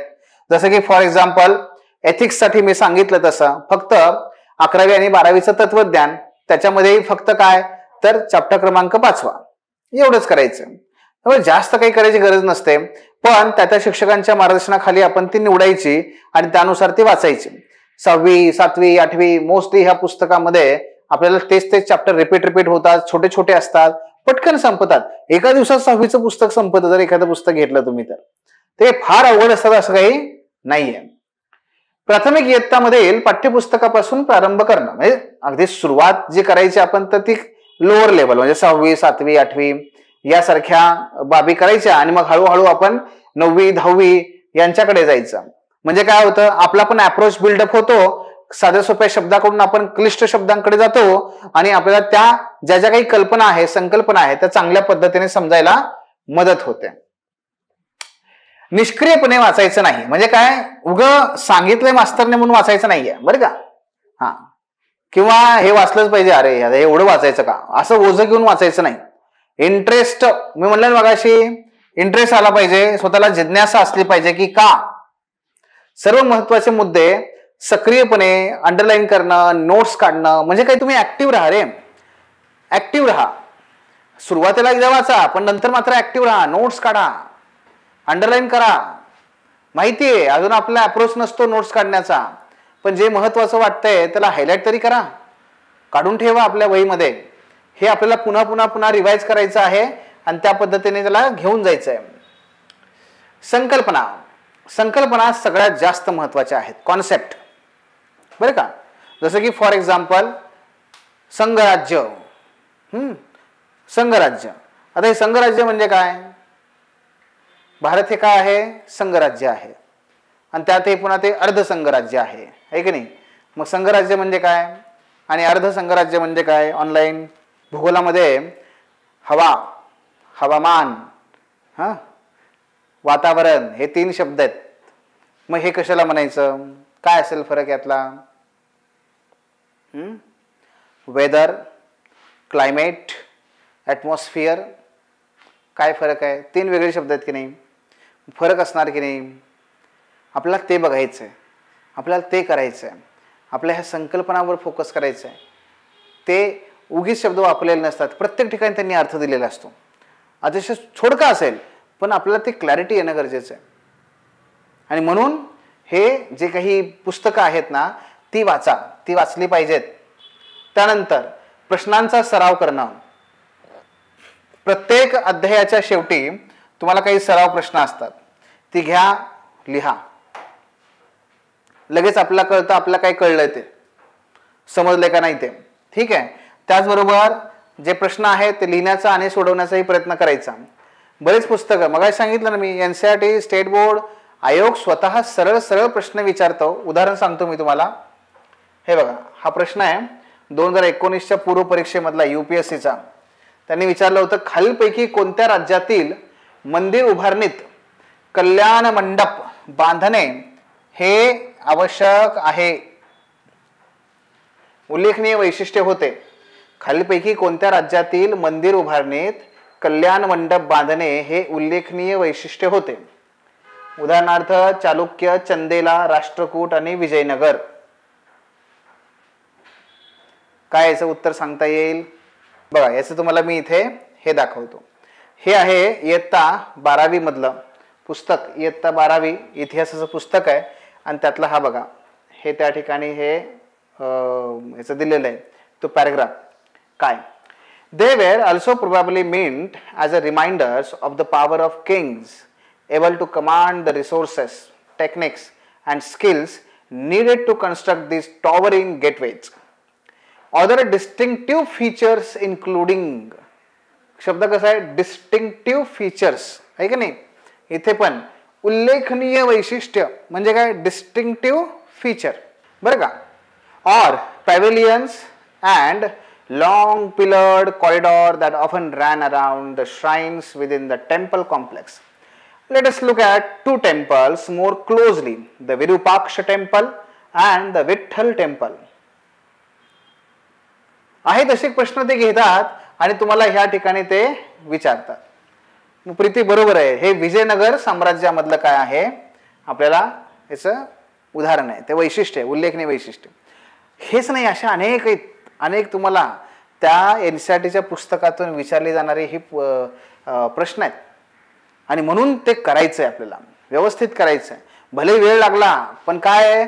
जसं की फॉर एक्झाम्पल एथिक्स साठी मी सांगितलं तसं फक्त 11वी आणि 12वीचं तत्वज्ञान, त्याच्यामध्ये फक्त काय तर चॅप्टर क्रमांक 5 एवढंच करायचं. जास्त काही करायची गरज नसते, पण त्या शिक्षकांच्या मार्गदर्शनाखाली आपण ती निवडायची आणि त्यानुसार ती वाचायची. 6वी 7वी 8वी मोस्टली ह्या पुस्तकामध्ये आपल्याला तेच चॅप्टर रिपीट होतात, छोटे छोटे असतात, पटकन संपतात. एका दिवसात 6वीचं पुस्तक संपतं जर एखादं पुस्तक घेतलं तुम्ही तर. ते फार अवघड असतात असं काही नाहीये. प्राथमिक इयत्तामधील पाठ्यपुस्तकापासून प्रारंभ करणं म्हणजे अगदी सुरुवात जी करायची आपण तर ती लोअर लेवल म्हणजे 6वी 7वी 8वी यासारख्या बाबी करायच्या आणि मग हळूहळू आपण 9वी 10वी यांच्याकडे जायचं. म्हणजे काय होतं, आपला पण अप्रोच बिल्डअप होतो, साध्या सोप्या शब्दाकडून आपण क्लिष्ट शब्दांकडे जातो आणि आपल्याला त्या ज्या ज्या काही कल्पना आहे संकल्पना आहे त्या चांगल्या पद्धतीने समजायला मदत होते. निष्क्रियपणे वाचायचं नाही. म्हणजे काय, सांगितलंय मास्तरने म्हणून वाचायचं नाहीये बरं का. हा, किंवा हे वाचलंच पाहिजे, अरे एवढं वाचायचं का, असं ओझं घेऊन वाचायचं नाही. इंटरेस्ट, मी म्हणलं मगाशी, इंटरेस्ट आला पाहिजे, स्वतःला जिज्ञासा असली पाहिजे की का. सर्व महत्वाचे मुद्दे सक्रियपणे अंडरलाईन करणं, नोट्स काढणं. म्हणजे काय, तुम्ही ऍक्टिव्ह राहा रे, ऍक्टिव्ह राहा. सुरुवातीला एकदा वाचा, पण नंतर मात्र ऍक्टिव्ह राहा, नोट्स काढा, अंडरलाईन करा. माहितीये अजून आपला अप्रोच नसतो नोट्स काढण्याचा, पण जे महत्वाचं वाटतंय त्याला हायलाइट तरी करा, काढून ठेवा आपल्या वहीमध्ये. हे आपल्याला पुन्हा पुन्हा पुन्हा रिवाइज करायचं आहे आणि त्या पद्धतीने त्याला घेऊन जायचं आहे. संकल्पना सगळ्यात जास्त महत्वाच्या आहेत, कॉन्सेप्ट बरं का. जसं की फॉर एक्झाम्पल संघराज्य. संघराज्य, आता हे संघराज्य म्हणजे काय, भारत हे काय आहे, संघराज्य आहे आणि त्यात हे पुन्हा ते अर्धसंघराज्य आहे की नाही. मग संघराज्य म्हणजे काय आणि अर्धसंघराज्य म्हणजे काय. ऑनलाईन भूगोलामध्ये हवा, हवामान, वातावरण हे 3 शब्द आहेत. मग हे कशाला म्हणायचं, काय असेल फरक यातला. वेदर, क्लायमेट, ॲटमॉस्फिअर, काय फरक आहे. 3 वेगळे शब्द आहेत की नाही, फरक असणार की नाही. आपल्याला ते बघायचं आहे, आपल्याला ते करायचं आहे, आपल्या ह्या संकल्पनावर फोकस करायचं आहे. ते उगीच शब्द वापरलेले नसतात, प्रत्येक ठिकाणी त्यांनी अर्थ दिलेला असतो. अतिशय छोडका असेल पण आपल्याला ते क्लॅरिटी येणं गरजेचं आहे. आणि म्हणून हे जे काही पुस्तकं आहेत ना ती वाचा, ती वाचली पाहिजेत. त्यानंतर प्रश्नांचा सराव करणं. प्रत्येक अध्यायाच्या शेवटी तुम्हाला काही सराव प्रश्न असतात, ती घ्या, लिहा. लगेच आपल्याला कळतं आपल्याला काय कळलंय ते, समजलंय का नाही ते. ठीक आहे. त्याचबरोबर जे प्रश्न आहेत ते लिहिण्याचा आणि सोडवण्याचाही प्रयत्न करायचा. बरेच पुस्तकं, मग सांगितलं ना मी, एनसीईआरटी, स्टेट बोर्ड, आयोग स्वतः सरळ सरळ प्रश्न विचारतो. उदाहरण सांगतो मी तुम्हाला. हे बघा, हा प्रश्न आहे 2019च्या पूर्व परीक्षेमधला UPSCचा. त्यांनी विचारलं होतं, खालीलपैकी कोणत्या राज्यातील मंदिर उभारणीत कल्याण मंडप बांधणे हे आवश्यक आहे. उल्लेखनीय वैशिष्ट्य होते. खालीलपैकी कोणत्या राज्यातील मंदिर उभारणीत कल्याण मंडप बांधणे हे उल्लेखनीय वैशिष्ट्य होते. उदाहरणार्थ चालुक्य, चंदेला, राष्ट्रकूट आणि विजयनगर. काय याचं उत्तर सांगता येईल बघा. याचं तुम्हाला मी इथे हे दाखवतो. हे आहे इयत्ता 12वी मधलं पुस्तक, इयत्ता 12वी इतिहासाचं पुस्तक आहे आणि त्यातला हा बघा, हे त्या ठिकाणी हे याचं दिलेलं आहे तो पॅराग्राफ. काय, they were also probably meant as a reminders of the power of kings able to command the resources, techniques and skills needed to construct these towering gateways. Other distinctive features including, शब्द कसा आहे, डिस्टिंक्टिव्ह features आहे की नाही. इथे पण उल्लेखनीय वैशिष्ट्य म्हणजे काय, डिस्टिंक्टिव्ह फीचर, बरं का. और पॅव्हिलियन्स and long pillared corridor that often ran around the shrines within the temple complex. Let us look at two temples more closely, the Virupaksha temple and the Vitthal temple. आहे तसे प्रश्न ते घेतात आणि तुम्हाला ह्या ठिकाणी ते विचारतात. प्रीती बरोबर आहे, हे विजयनगर साम्राज्यामधलं काय आहे आपल्याला याचं उदाहरण आहे, ते वैशिष्ट्य आहे, उल्लेखनीय वैशिष्ट्य. हेच नाही, अशा अनेक तुम्हाला त्या एनसीईआरटीच्या पुस्तकातून विचारले जाणारे ही प्रश्न आहेत आणि म्हणून ते करायचं आहे, आपल्याला व्यवस्थित करायचं आहे. भले वेळ लागला पण काय आहे,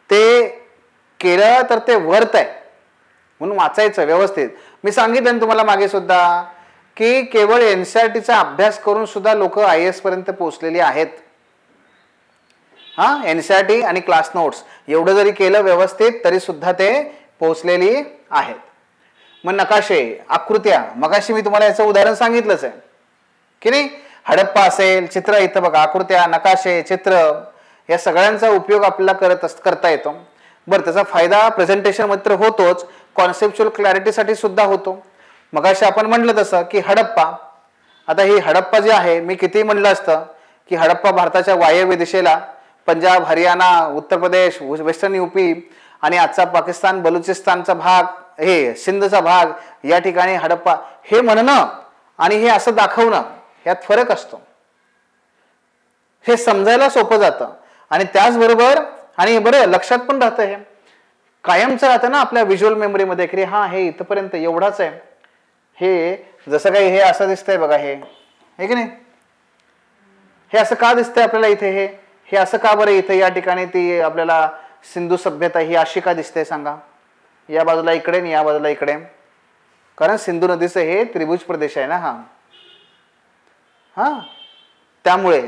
ते केलं तर ते वर्थ आहे, म्हणून वाचायचं व्यवस्थित. मी सांगितलं तुम्हाला मागे सुद्धा की केवळ एनसीईआरटीचा अभ्यास करून सुद्धा लोक IAS पर्यंत पोहोचलेली आहेत. एनसीईआरटी आणि क्लास नोट्स एवढं जरी केलं व्यवस्थित तरी सुद्धा ते पोहोचलेली आहेत. मग नकाशे, आकृत्या, मगाशी मी तुम्हाला याचं उदाहरण सांगितलंच आहे की नाही. हडप्पा असेल, चित्र, इथं बघा आकृत्या, नकाशे, चित्र, या सगळ्यांचा उपयोग आपल्याला करता येतो. बरं, त्याचा फायदा प्रेझेंटेशन मध्ये होतोच, कॉन्सेप्च्युअल क्लॅरिटीसाठी सुद्धा होतो. मगाशी आपण म्हटलं तसं की हडप्पा, आता ही हडप्पा जी आहे, मी किती म्हटलं असतं की हडप्पा भारताच्या वायव्य दिशेला पंजाब, हरियाणा, उत्तर प्रदेश, वेस्टर्न UP आणि आजचा पाकिस्तान, बलुचिस्तानचा भाग, हे सिंधचा भाग, या ठिकाणी हडप्पा, हे म्हणणं आणि हे असं दाखवणं यात फरक असतो. हे समजायला सोपं जातं आणि त्याचबरोबर आणि बरं लक्षात पण राहतं, हे कायमचं राहतं ना आपल्या व्हिज्युअल मेमरीमध्ये की हा हे इथपर्यंत एवढाच आहे. हे जसं काही हे असं दिसतंय बघा, हे की नाही, हे असं का दिसतंय आपल्याला इथे, हे असं का बरं इथे या ठिकाणी ती आपल्याला सिंधू सभ्यता ही अशी का दिसते सांगा, या बाजूला इकडे आणि या बाजूला इकडे, कारण सिंधू नदीचं हे त्रिभुज प्रदेश आहे ना त्यामुळे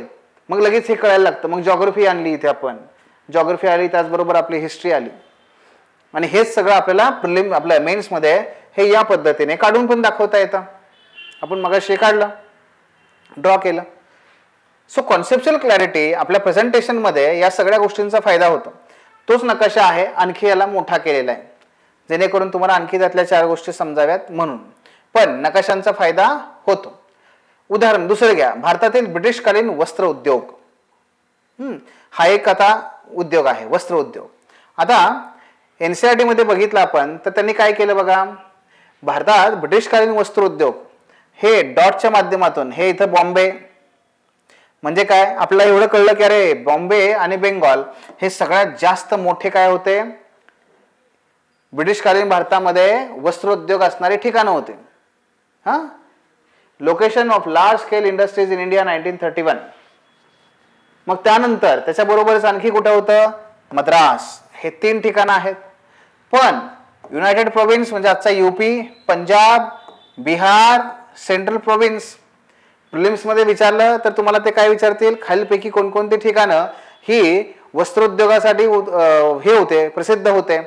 मग लगेच हे कळायला लागतं. मग जॉग्राफी आणली इथे, आपण जॉग्राफी आली, त्याचबरोबर आपली हिस्ट्री आली आणि हेच सगळं आपल्याला आपल्या मेन्समध्ये हे या पद्धतीने काढून पण दाखवता येतं. आपण मगाशी काढलं, ड्रॉ केलं. सो कॉन्सेप्च्युअल क्लॅरिटी आपल्या प्रेझेंटेशनमध्ये या सगळ्या गोष्टींचा फायदा होतो. तोच नकाशा आहे, आणखी याला मोठा केलेला आहे जेणेकरून तुम्हाला आणखी त्यातल्या 4 गोष्टी समजाव्यात म्हणून, पण नकाशांचा फायदा होतो. उदाहरण दुसरं घ्या, भारतातील ब्रिटिशकालीन वस्त्र उद्योग. हा एक आता उद्योग आहे, वस्त्र उद्योग. आता एनसीईआरटी मध्ये बघितलं आपण तर त्यांनी काय केलं बघा, भारतात ब्रिटिशकालीन वस्त्र उद्योग हे डॉटच्या माध्यमातून, हे इथं बॉम्बे म्हणजे काय, आपल्याला एवढं कळलं की अरे बॉम्बे आणि बेंगॉल हे सगळ्यात जास्त मोठे काय होते, ब्रिटिशकालीन भारतामध्ये वस्त्रोद्योग असणारे ठिकाणं होते. Location of large scale industries in India 1931. मग त्यानंतर त्याच्याबरोबरच आणखी कुठं होतं, मद्रास, हे 3 ठिकाणं आहेत. पण युनायटेड प्रोव्हिन्स म्हणजे आजचा UP, Punjab, Bihar, central province, prelims मध्ये विचारलं तर तुम्हाला ते काय विचारतील, खालीलपैकी कोणकोणती ठिकाणं ही वस्त्रोद्योगासाठी हे होते, प्रसिद्ध होते.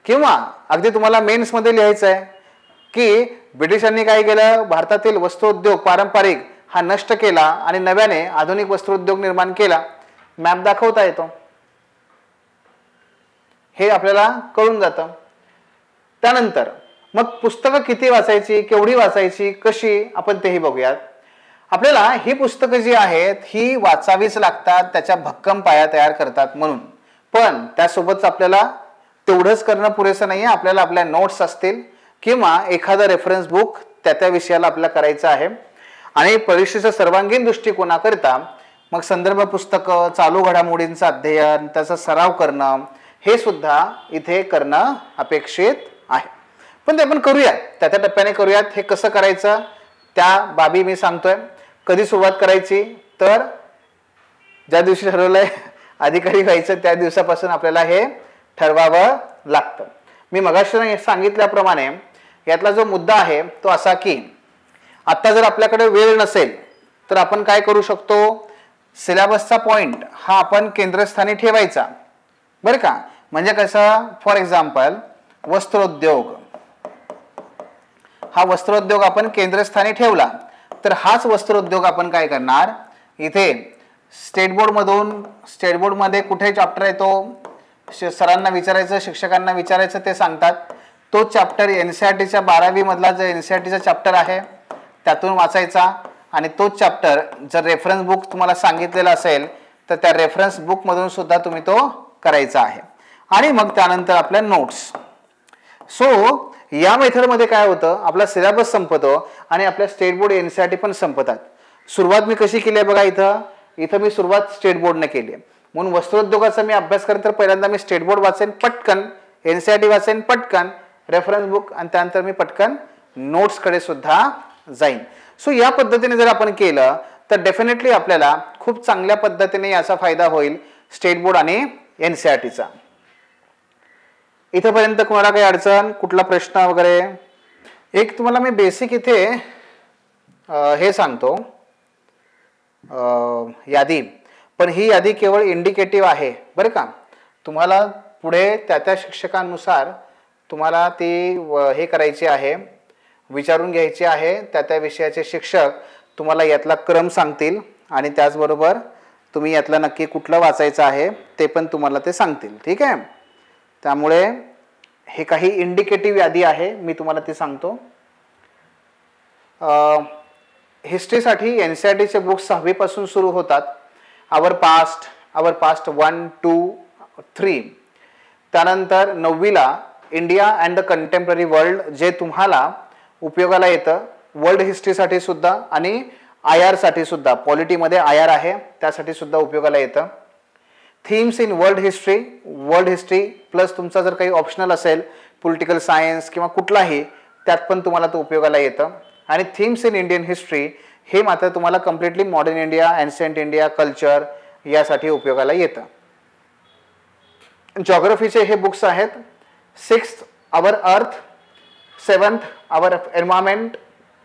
किंवा अगदी तुम्हाला मेन्स मध्ये लिहायचं आहे की ब्रिटिशांनी काय केलं, भारतातील वस्त्रोद्योग पारंपरिक हा नष्ट केला आणि नव्याने आधुनिक वस्त्रोद्योग निर्माण केला. मॅप दाखवता येतो, हे आपल्याला कळून जातं. त्यानंतर मग पुस्तकं किती वाचायची, केवढी वाचायची, कशी, आपण तेही बघूयात. आपल्याला ही पुस्तकं जी आहेत ही वाचावीच लागतात, त्याच्या भक्कम पाया तयार करतात म्हणून. पण त्यासोबतच आपल्याला तेवढंच करणं पुरेसं नाहीये, आपल्याला आपल्या नोट्स असतील किंवा एखादं रेफरन्स बुक त्या विषयाला आपल्याला करायचं आहे. आणि परीक्षेच्या सर्वांगीण दृष्टिकोनाकरिता मग संदर्भ पुस्तकं, चालू घडामोडींचं अध्ययन, त्याचा सराव करणं, हे सुद्धा इथे करणं अपेक्षित आहे. पण ते आपण करूयात, त्या टप्प्याने करूयात. हे कसं करायचं त्या बाबी मी सांगतोय. कधी सुरुवात करायची तर ज्या दिवशी ठरवलंय अधिकारी व्हायचं त्या दिवसापासून आपल्याला हे ठरवावं लागतं. मी मगाशी सांगितल्याप्रमाणे यातला जो मुद्दा आहे तो असा की आता जर आपल्याकडे वेळ नसेल तर आपण काय करू शकतो, सिलेबसचा पॉइंट हा आपण केंद्रस्थानी ठेवायचा, बरं का. म्हणजे कसं, फॉर एक्झाम्पल वस्त्रोद्योग, हा वस्त्रोद्योग आपण केंद्रस्थानी ठेवला तर हाच वस्त्रोद्योग आपण काय करणार, इथे स्टेट बोर्डमध्ये कुठे चॅप्टर आहे तो सरांना विचारायचं, शिक्षकांना विचारायचं, ते सांगतात. तोच चॅप्टर NCERTच्या 12वी मधला जो NCERTचा चॅप्टर आहे त्यातून वाचायचा आणि तोच चॅप्टर जर रेफरन्स बुक तुम्हाला सांगितलेला असेल तर त्या रेफरन्स बुक मधून सुद्धा तुम्ही तो करायचा आहे. आणि मग त्यानंतर आपल्या नोट्स. सो या मेथडमध्ये काय होतं, आपला सिलेबस संपतो आणि आपल्या स्टेट बोर्ड NCERT पण संपतात. सुरुवात मी कशी केली आहे बघा, इथं मी सुरुवात स्टेट बोर्डने केली आहे. म्हणून वस्त्रोद्योगाचा मी अभ्यास करत तर पहिल्यांदा मी स्टेट बोर्ड वाचेन पटकन, NCERT वाचेन पटकन, रेफरन्स बुक, आणि त्यानंतर मी पटकन नोट्सकडे सुद्धा जाईन. सो या पद्धतीने जर आपण केलं तर डेफिनेटली आपल्याला खूप चांगल्या पद्धतीने याचा फायदा होईल स्टेट बोर्ड आणि NCERTचा. इथेपर्यंत कोणाला काही अडचण, कुठला प्रश्न वगैरे? एक तुम्हाला मी बेसिक इथे हे सांगतो यादी, पण ही यादी केवळ इंडिकेटिव्ह आहे बरं का. तुम्हाला पुढे त्या शिक्षकांनुसार तुम्हाला ती हे करायची आहे, विचारून घ्यायची आहे. त्या विषयाचे शिक्षक तुम्हाला यातला क्रम सांगतील आणि त्याचबरोबर तुम्ही यातला नक्की कुठलं वाचायचं आहे ते पण तुम्हाला ते सांगतील. ठीक आहे. त्यामुळे हे काही इंडिकेटिव्ह यादी आहे, मी तुम्हाला ती सांगतो. हिस्ट्रीसाठी NCERTचे बुक्स 6वी पासून सुरू होतात. Our past 1, 2, 3. त्यानंतर 9वीला India and the contemporary world, जे तुम्हाला उपयोगाला येतं वर्ल्ड हिस्ट्रीसाठी सुद्धा आणि IR साठी सुद्धा. पॉलिटीमध्ये IR आहे त्यासाठी सुद्धा उपयोगाला येतं. Themes in world history plus तुमचा जर काही ऑप्शनल असेल पॉलिटिकल सायन्स किंवा कुठलाही, त्यात पण तुम्हाला तो उपयोगाला येतं. आणि थीम्स इन इंडियन हिस्ट्री हे मात्र तुम्हाला completely modern India, ancient India, culture यासाठी उपयोगाला येतं. जॉग्रफीचे हे बुक्स आहेत. 6th our earth, 7th our environment,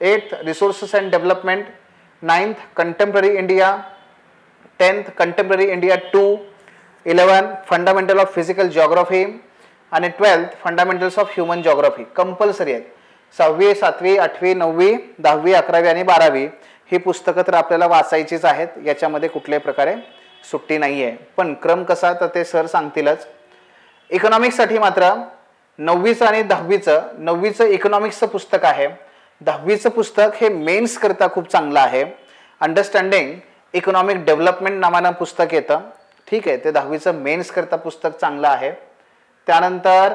8th resources and development, 9th contemporary India, 10th contemporary India 2, 11th fundamental of physical geography आणि 12th fundamentals of human geography. Compulsory आहेत. 6वी, 7वी, 8वी, 9वी, 10वी, 11वी आणि 12वी ही पुस्तकं तर आपल्याला वाचायचीच आहेत. याच्यामध्ये कुठल्याही प्रकारे सुट्टी नाही आहे. पण क्रम कसा तर ते सर सांगतीलच. इकॉनॉमिक्ससाठी मात्र 9वीचं आणि 10वीचं इकॉनॉमिक्सचं पुस्तक आहे. 10वीचं पुस्तक हे मेन्स करता खूप चांगलं आहे. अंडरस्टँडिंग इकॉनॉमिक डेव्हलपमेंट नावानं पुस्तक येतं. ठीक आहे, ते 10वीचं मेन्स करता पुस्तक चांगलं आहे. त्यानंतर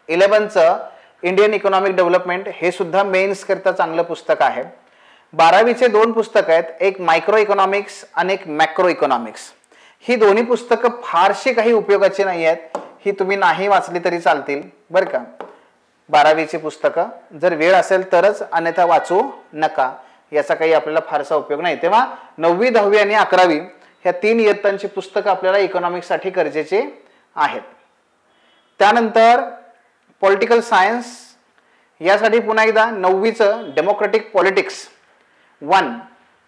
11चं इंडियन इकॉनॉमिक डेव्हलपमेंट हे सुद्धा मेन्स करता चांगलं पुस्तक आहे. 12वीचे 2 पुस्तक आहेत, एक मायक्रो इकॉनॉमिक्स आणि एक मॅक्रो इकॉनॉमिक्स. ही दोन्ही पुस्तकं फारशी काही उपयोगाची नाही आहेत. ही तुम्ही नाही वाचली तरी चालतील बरं का. 12वीची पुस्तकं जर वेळ असेल तरच, अन्यथा वाचू नका. याचा काही आपल्याला फारसा उपयोग नाही. तेव्हा 9वी, 10वी आणि 11वी ह्या 3 इयत्तांची पुस्तकं आपल्याला इकॉनॉमिक्ससाठी गरजेची आहेत. त्यानंतर पॉलिटिकल सायन्स यासाठी पुन्हा एकदा 9वीचं डेमोक्रेटिक पॉलिटिक्स 1,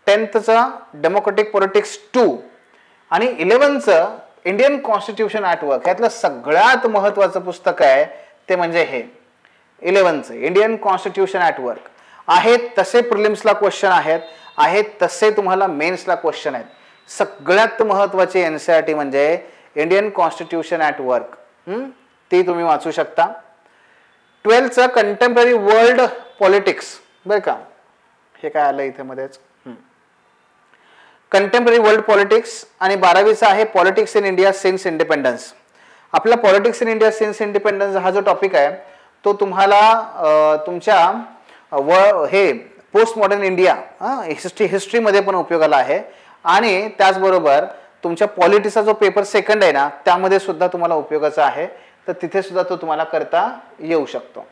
10thचं डेमोक्रेटिक पॉलिटिक्स 2 आणि 11चं इंडियन कॉन्स्टिट्यूशन ॲट वर्क. यातलं सगळ्यात महत्त्वाचं पुस्तक आहे ते म्हणजे हे 11चं इंडियन कॉन्स्टिट्यूशन ॲट वर्क. आहेत तसे प्रिलिम्सला क्वेश्चन आहेत तसे तुम्हाला मेन्सला क्वेश्चन आहेत. सगळ्यात महत्त्वाचे NCERT म्हणजे इंडियन कॉन्स्टिट्यूशन ॲट वर्क, ती तुम्ही वाचू शकता. 12चं कंटेम्पररी वर्ल्ड पॉलिटिक्स बरं का. हे काय आलं इथे मध्येच, कंटेम्पररी वर्ल्ड पॉलिटिक्स. आणि 12वीचा आहे politics in India since independence. आपला politics in India since independence हा जो टॉपिक आहे तो तुम्हाला तुमच्या हे पोस्ट मॉडर्न इंडिया हिस्ट्रीमध्ये पण उपयोगाला आहे. आणि त्याचबरोबर तुमच्या पॉलिटिक्सचा जो पेपर 2nd आहे ना त्यामध्ये सुद्धा तुम्हाला उपयोगाचा आहे. तर तिथे सुद्धा तो तुम्हाला करता येऊ शकतो.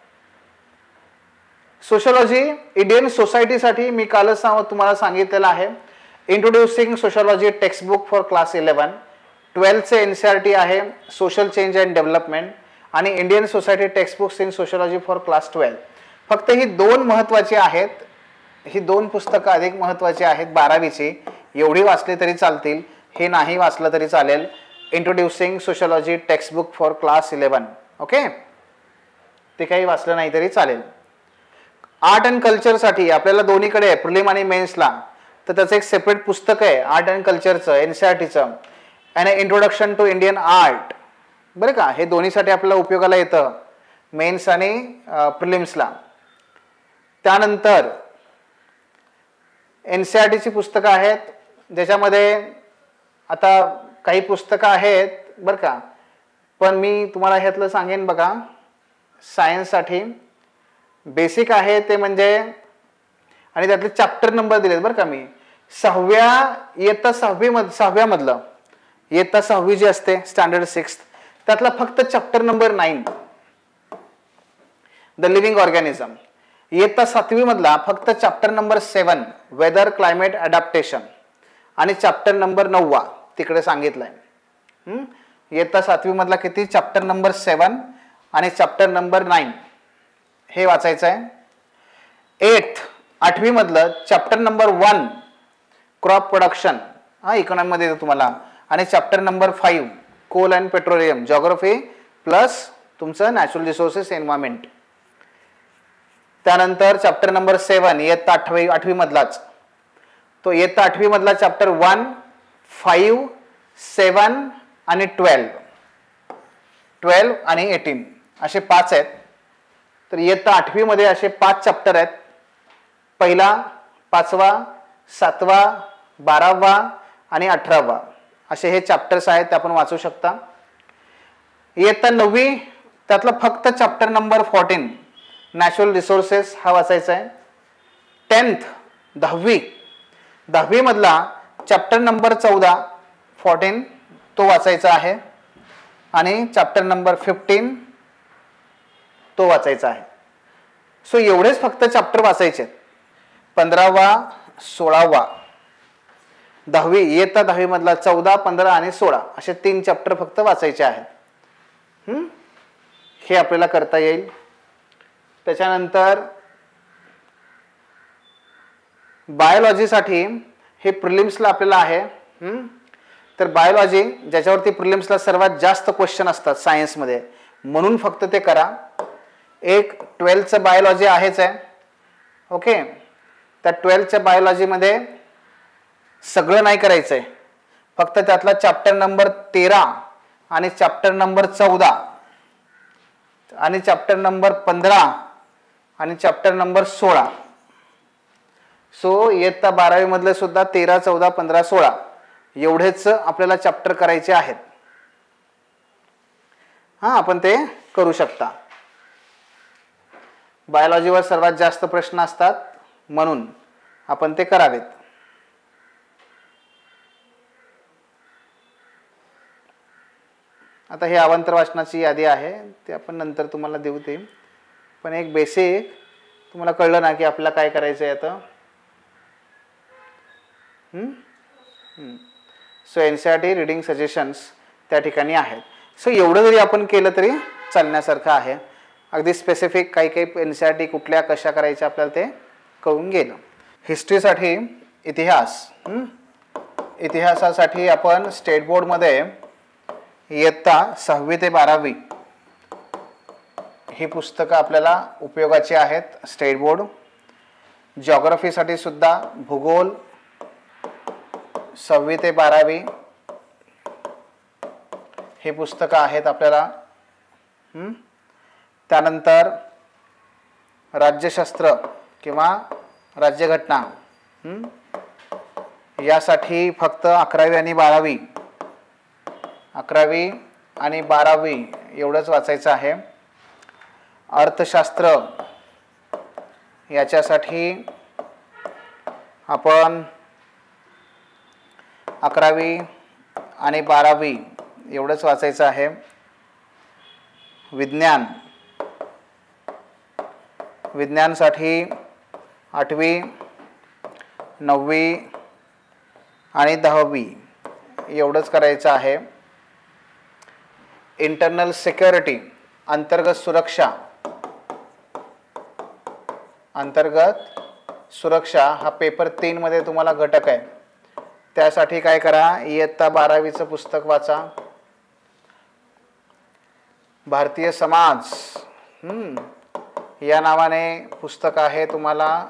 सोशलॉजी इंडियन सोसायटीसाठी मी कालच तुम्हाला सांगितलेलं आहे. Introducing sociology textbook for class 11. 12चे NCERT आहे सोशल चेंज अँड डेव्हलपमेंट आणि Indian society textbooks in sociology for class 12. फक्त ही 2 महत्त्वाची आहेत. ही 2 पुस्तकं अधिक महत्त्वाची आहेत 12वीची. एवढी वाचली तरी चालतील, हे नाही वाचलं तरी चालेल. Introducing sociology textbook for class 11. Okay, ते काही वाचलं नाही तरी चालेल. आर्ट अँड कल्चरसाठी आपल्याला दोन्हीकडे प्रिलिम आणि मेन्सला तर त्याचं एक सेपरेट पुस्तक आहे आर्ट अँड कल्चरचं, NCERTचं, आणि इंट्रोडक्शन टू इंडियन आर्ट, बरं का. हे दोन्हीसाठी आपल्याला उपयोगाला येतं, मेन्स आणि प्रिलिम्सला. त्यानंतर NCERTची पुस्तकं आहेत, ज्याच्यामध्ये आता काही पुस्तकं आहेत बरं का, पण मी तुम्हाला ह्यातलं सांगेन बघा. सायन्ससाठी बेसिक आहे ते म्हणजे, आणि त्यातले चॅप्टर नंबर दिलेत बरं का. मी इयत्ता 6वी इयत्ता 6वी जी असते स्टँडर्ड 6, त्यातला फक्त chapter number 9 the living organism. इयत्ता 7वी मधला फक्त chapter number 7 weather climate adaptation, आणि चॅप्टर नंबर 9 तिकडे सांगितलंय. इयत्ता 7वी मधला किती, चॅप्टर नंबर 7 आणि चॅप्टर नंबर 9 हे वाचायचं आहे. 8वी मधलं chapter number 1 crop production, economy मध्ये येतो तुम्हाला, आणि chapter number 5 coal and petroleum, geography plus तुमचं नॅचरल रिसोर्सेस एन्व्हायरमेंट. त्यानंतर चॅप्टर नंबर 7 इयत्ता 8वी मधलाच, तो इयत्ता 8वी मधला चॅप्टर 1, 5, 7 आणि 12 आणि 18 असे 5 आहेत. तर इयत्ता 8वी मध्ये असे 5 चॅप्टर आहेत. पहिला, 5वा, 7वा, 12वा आणि 18वा असे हे चॅप्टर्स आहेत, ते आपण वाचू शकता. इयत्ता 9वी त्यातला फक्त चॅप्टर नंबर 14 नॅचरल रिसोर्सेस हा वाचायचा आहे. 10वी मधला चॅप्टर नंबर 14 तो वाचायचा आहे, आणि चॅप्टर नंबर 15 तो वाचायचा आहे. सो एवढेच फक्त चॅप्टर वाचायचे. 15वा, 16वा, 10वी इयत्ता 10वी मधला 14, 15 आणि 16 असे 3 चॅप्टर फक्त वाचायचे आहेत. हे आपल्याला करता येईल. त्याच्यानंतर बायोलॉजीसाठी हे प्रिलिम्सला आपल्याला आहे. तर बायोलॉजी ज्याच्यावरती प्रिलिम्सला सर्वात जास्त क्वेश्चन असतात सायन्समध्ये, म्हणून फक्त ते करा. एक 12चं बायोलॉजी आहेच आहे. ओके, त्या 12च्या बायोलॉजीमध्ये सगळं नाही करायचंय, फक्त त्यातला चॅप्टर नंबर 13 आणि चॅप्टर नंबर 14 आणि चॅप्टर नंबर 15 आणि चॅप्टर नंबर 16. सो इयत्ता 12वी मधले सुद्धा 13, 14, 15, 16 एवढेच आपल्याला चॅप्टर करायचे आहेत. आपण ते करू शकता. बायोलॉजीवर सर्वात जास्त प्रश्न असतात, म्हणून आपण ते करावेत. आता हे अवांतर वाचनाची यादी आहे, ते आपण नंतर तुम्हाला देऊ. ते पण एक बेसिक तुम्हाला कळलं ना की आपल्याला काय करायचं आहे आता. सो NCERT रीडिंग सजेशन्स त्या ठिकाणी आहेत. सो एवढं जरी आपण केलं तरी चालण्यासारखं आहे. अगदी स्पेसिफिक काही NCERT कुठल्या कशा करायच्या आपल्याला ते कळून गेलं. हिस्ट्रीसाठी इतिहासासाठी आपण स्टेट बोर्डमध्ये इयत्ता 6वी ते 12वी ही पुस्तकं आपल्याला उपयोगाची आहेत. State board. जॉग्राफीसाठी सुद्धा भूगोल 6वी ते 12वी हे पुस्तकं आहेत आपल्याला. त्यानंतर राज्यशास्त्र किंवा राज्यघटना यासाठी फक्त 11वी आणि 12वी, 11वी आणि 12वी एवढंच वाचायचं आहे. अर्थशास्त्र याच्यासाठी आपण 11वी आणि 12वी एवढंच वाचायचं आहे. विज्ञानसाठी 8वी, 9वी आणि 10वी एवढंच करायचं आहे. इंटरनल सिक्युरिटी अंतर्गत सुरक्षा हा पेपर 3 मध्ये तुम्हाला घटक आहे. त्यासाठी काय करा, इयत्ता 12वीचं पुस्तक वाचा. भारतीय समाज या नावाने पुस्तक आहे, तुम्हाला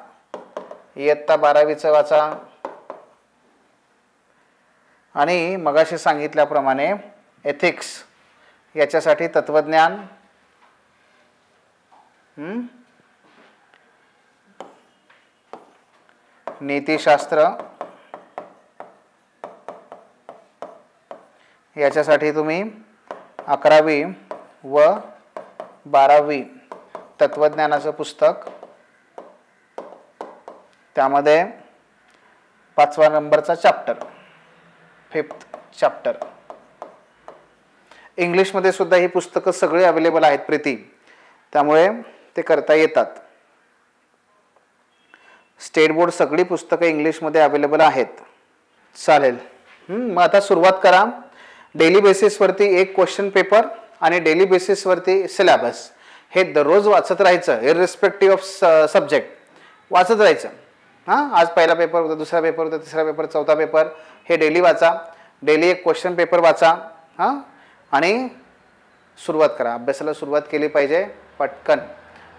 इयत्ता 12वीचं वाचा. आणि मगाशी सांगितल्याप्रमाणे एथिक्स याच्यासाठी तत्वज्ञान, नीतिशास्त्र, याच्यासाठी तुम्ही 11वी व 12वी तत्वज्ञानाचं पुस्तक, त्यामध्ये 5व्या नंबरचा चॅप्टर, 5th चॅप्टर. इंग्लिशमध्ये सुद्धा ही पुस्तकं सगळी अवेलेबल आहेत प्रीती, त्यामुळे ते करता येतात. स्टेट बोर्ड सगळी पुस्तकं इंग्लिशमध्ये अवेलेबल आहेत. चालेल. मग आता सुरुवात करा. डेली बेसिसवरती एक क्वेश्चन पेपर आणि डेली बेसिसवरती सिलेबस हे दररोज वाचत राहायचं, इररिस्पेक्टिव्ह ऑफ सब्जेक्ट वाचत राहायचं. हां, आज पहिला पेपर होता, दुसरा पेपर होता, तिसरा पेपर, चौथा पेपर, हे डेली वाचा. डेली एक क्वेश्चन पेपर वाचा. हां, आणि सुरुवात करा. अभ्यासाला सुरुवात केली पाहिजे पटकन.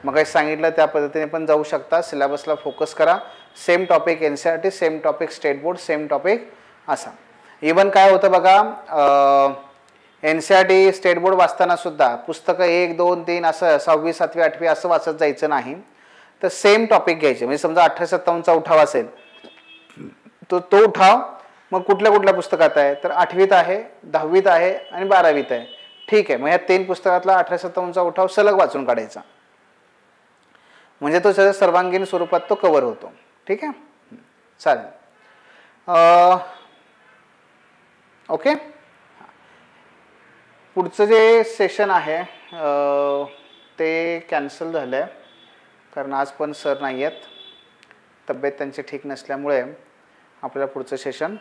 मग काही सांगितलं त्या पद्धतीने पण जाऊ शकता. सिलेबसला फोकस करा. Same topic NCERT, same topic state board, same topic असा. इवन काय होतं बघा, NCERT स्टेट बोर्ड वाचताना सुद्धा पुस्तकं 1, 2, 3 असं 6वी, 7वी, 8वी असं वाचत जायचं नाही. तर सेम टॉपिक घ्यायचे. म्हणजे समजा 1857चा उठाव असेल तर तो उठाव मग कुठल्या कुठल्या पुस्तकात आहे, तर 8वीत आहे, 10वीत आहे आणि 12वीत आहे. ठीक आहे, मग या 3 पुस्तकातला 1857चा उठाव सलग वाचून काढायचा, म्हणजे तो सर्वांगीण स्वरूपात तो कव्हर होतो. ठीक आहे, चालेल. ओके. पुढचं जे सेशन आहे ते कॅन्सल झालं आहे, कारण आज पण सर नाही आहेत, तब्येत त्यांची ठीक नसल्यामुळे आपल्याला पुढचं सेशन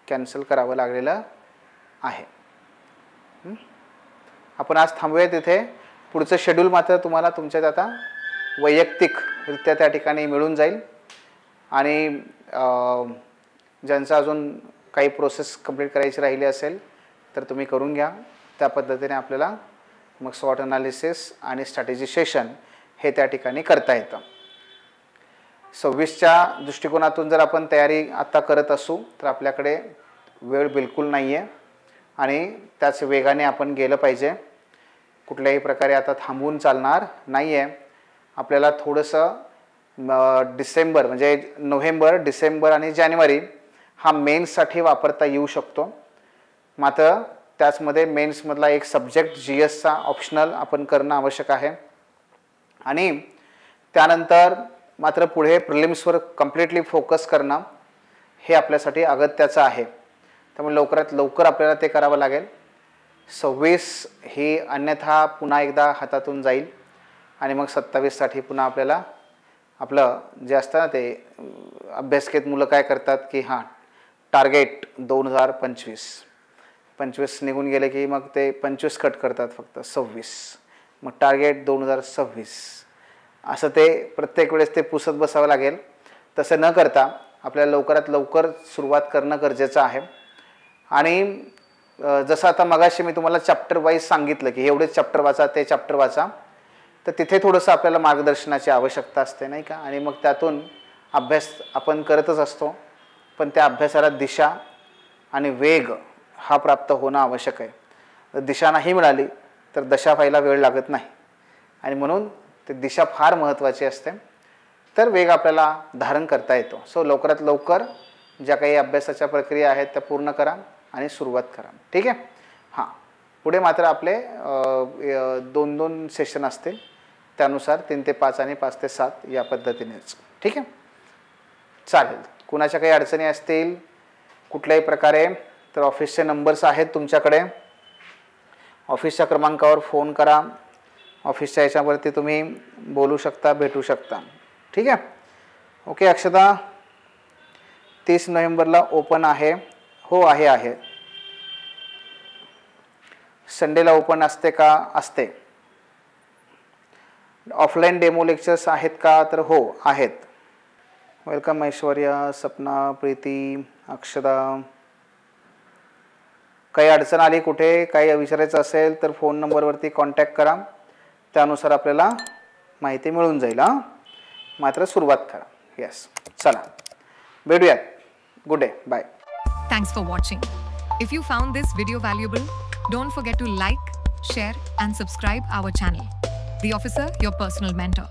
कॅन्सल करावं लागलेलं आहे. आपण आज थांबूया तिथे. पुढचं शेड्यूल मात्र तुम्हाला तुमच्यात आता वैयक्तिकरित्या त्या ठिकाणी मिळून जाईल. आणि ज्यांचं अजून काही प्रोसेस कंप्लीट करायची राहिली असेल तर तुम्ही करून घ्या. त्या पद्धतीने आपल्याला मग स्वॉट अनालिसिस आणि स्ट्रॅटेजी सेशन हे त्या ठिकाणी करता येतं. 26च्या दृष्टिकोनातून जर आपण तयारी आत्ता करत असू तर आपल्याकडे वेळ बिलकुल नाही आहे आणि त्याच वेगाने आपण गेलं पाहिजे. कुठल्याही प्रकारे आता थांबून चालणार नाही आहे. आपल्याला थोडंसं डिसेंबर म्हणजे नोव्हेंबर, डिसेंबर आणि जानेवारी हा मेन्ससाठी वापरता येऊ शकतो. मात्र त्याचमध्ये मेन्समधला एक सब्जेक्ट GSचा ऑप्शनल आपण करणं आवश्यक आहे. आणि त्यानंतर मात्र पुढे प्रिलिम्सवर कम्प्लिटली फोकस करणं हे आपल्यासाठी अगत्याचं आहे. त्यामुळे लवकरात लवकर आपल्याला ते करावं लागेल. 26 ही अन्यथा पुन्हा एकदा हातातून जाईल आणि मग 27साठी पुन्हा आपल्याला आपलं जे असतं ना ते अभ्यासकेत मुलं काय करतात की हां टार्गेट 2025 निघून गेले की मग ते 25 कट करतात, फक्त 26, मग टार्गेट 2026 असं ते प्रत्येक वेळेस ते पुसत बसावं लागेल. तसं न करता आपल्याला लवकरात लवकर सुरुवात करणं गरजेचं आहे. आणि जसं आता मगाशी मी तुम्हाला चॅप्टर वाईज सांगितलं की एवढेच चॅप्टर वाचा, ते चॅप्टर वाचा, तर तिथे थोडंसं आपल्याला मार्गदर्शनाची आवश्यकता असते नाही का. आणि मग त्यातून अभ्यास आपण करतच असतो, पण त्या अभ्यासाला दिशा आणि वेग हा प्राप्त होणं आवश्यक आहे. जर दिशा नाही मिळाली तर दशा व्हायला वेळ लागत नाही आणि म्हणून ते दिशा फार महत्त्वाची असते. तर वेग आपल्याला धारण करता येतो. सो लवकरात लवकर ज्या काही अभ्यासाच्या प्रक्रिया आहेत त्या पूर्ण करा आणि सुरुवात करा. ठीक आहे. हां, पुढे मात्र आपले 2-2 सेशन असतील, त्यानुसार 3 ते 5 आणि 5 ते 7 या पद्धतीनेच. ठीक आहे, चालेल. कुणाच्या काही अडचणी असतील कुठल्याही प्रकारे तर ऑफिसचे नंबर्स आहेत तुमच्याकडे, ऑफिसच्या क्रमांकावर फोन करा. ऑफिसच्या याच्यावरती तुम्ही बोलू शकता, भेटू शकता. ठीक आहे. ओके. अक्षता, 30 नोव्हेंबरला ओपन आहे. हो आहे. संडेला ओपन असते का? असते. ऑफलाईन डेमो लेक्चर्स आहेत का? तर हो आहेत. वेलकम ऐश्वर्या, सपना, प्रीती, अक्षता. काही अडचण आली, कुठे काही विचारायचं असेल तर फोन नंबरवरती कॉन्टॅक्ट करा, त्यानुसार आपल्याला माहिती मिळून जाईल. हां, मात्र सुरुवात करा. येस, चला भेटूयात. Good day, bye. Thanks for watching. If you found this video valuable, don't forget to like, share, and subscribe our channel. The Officer, your personal mentor.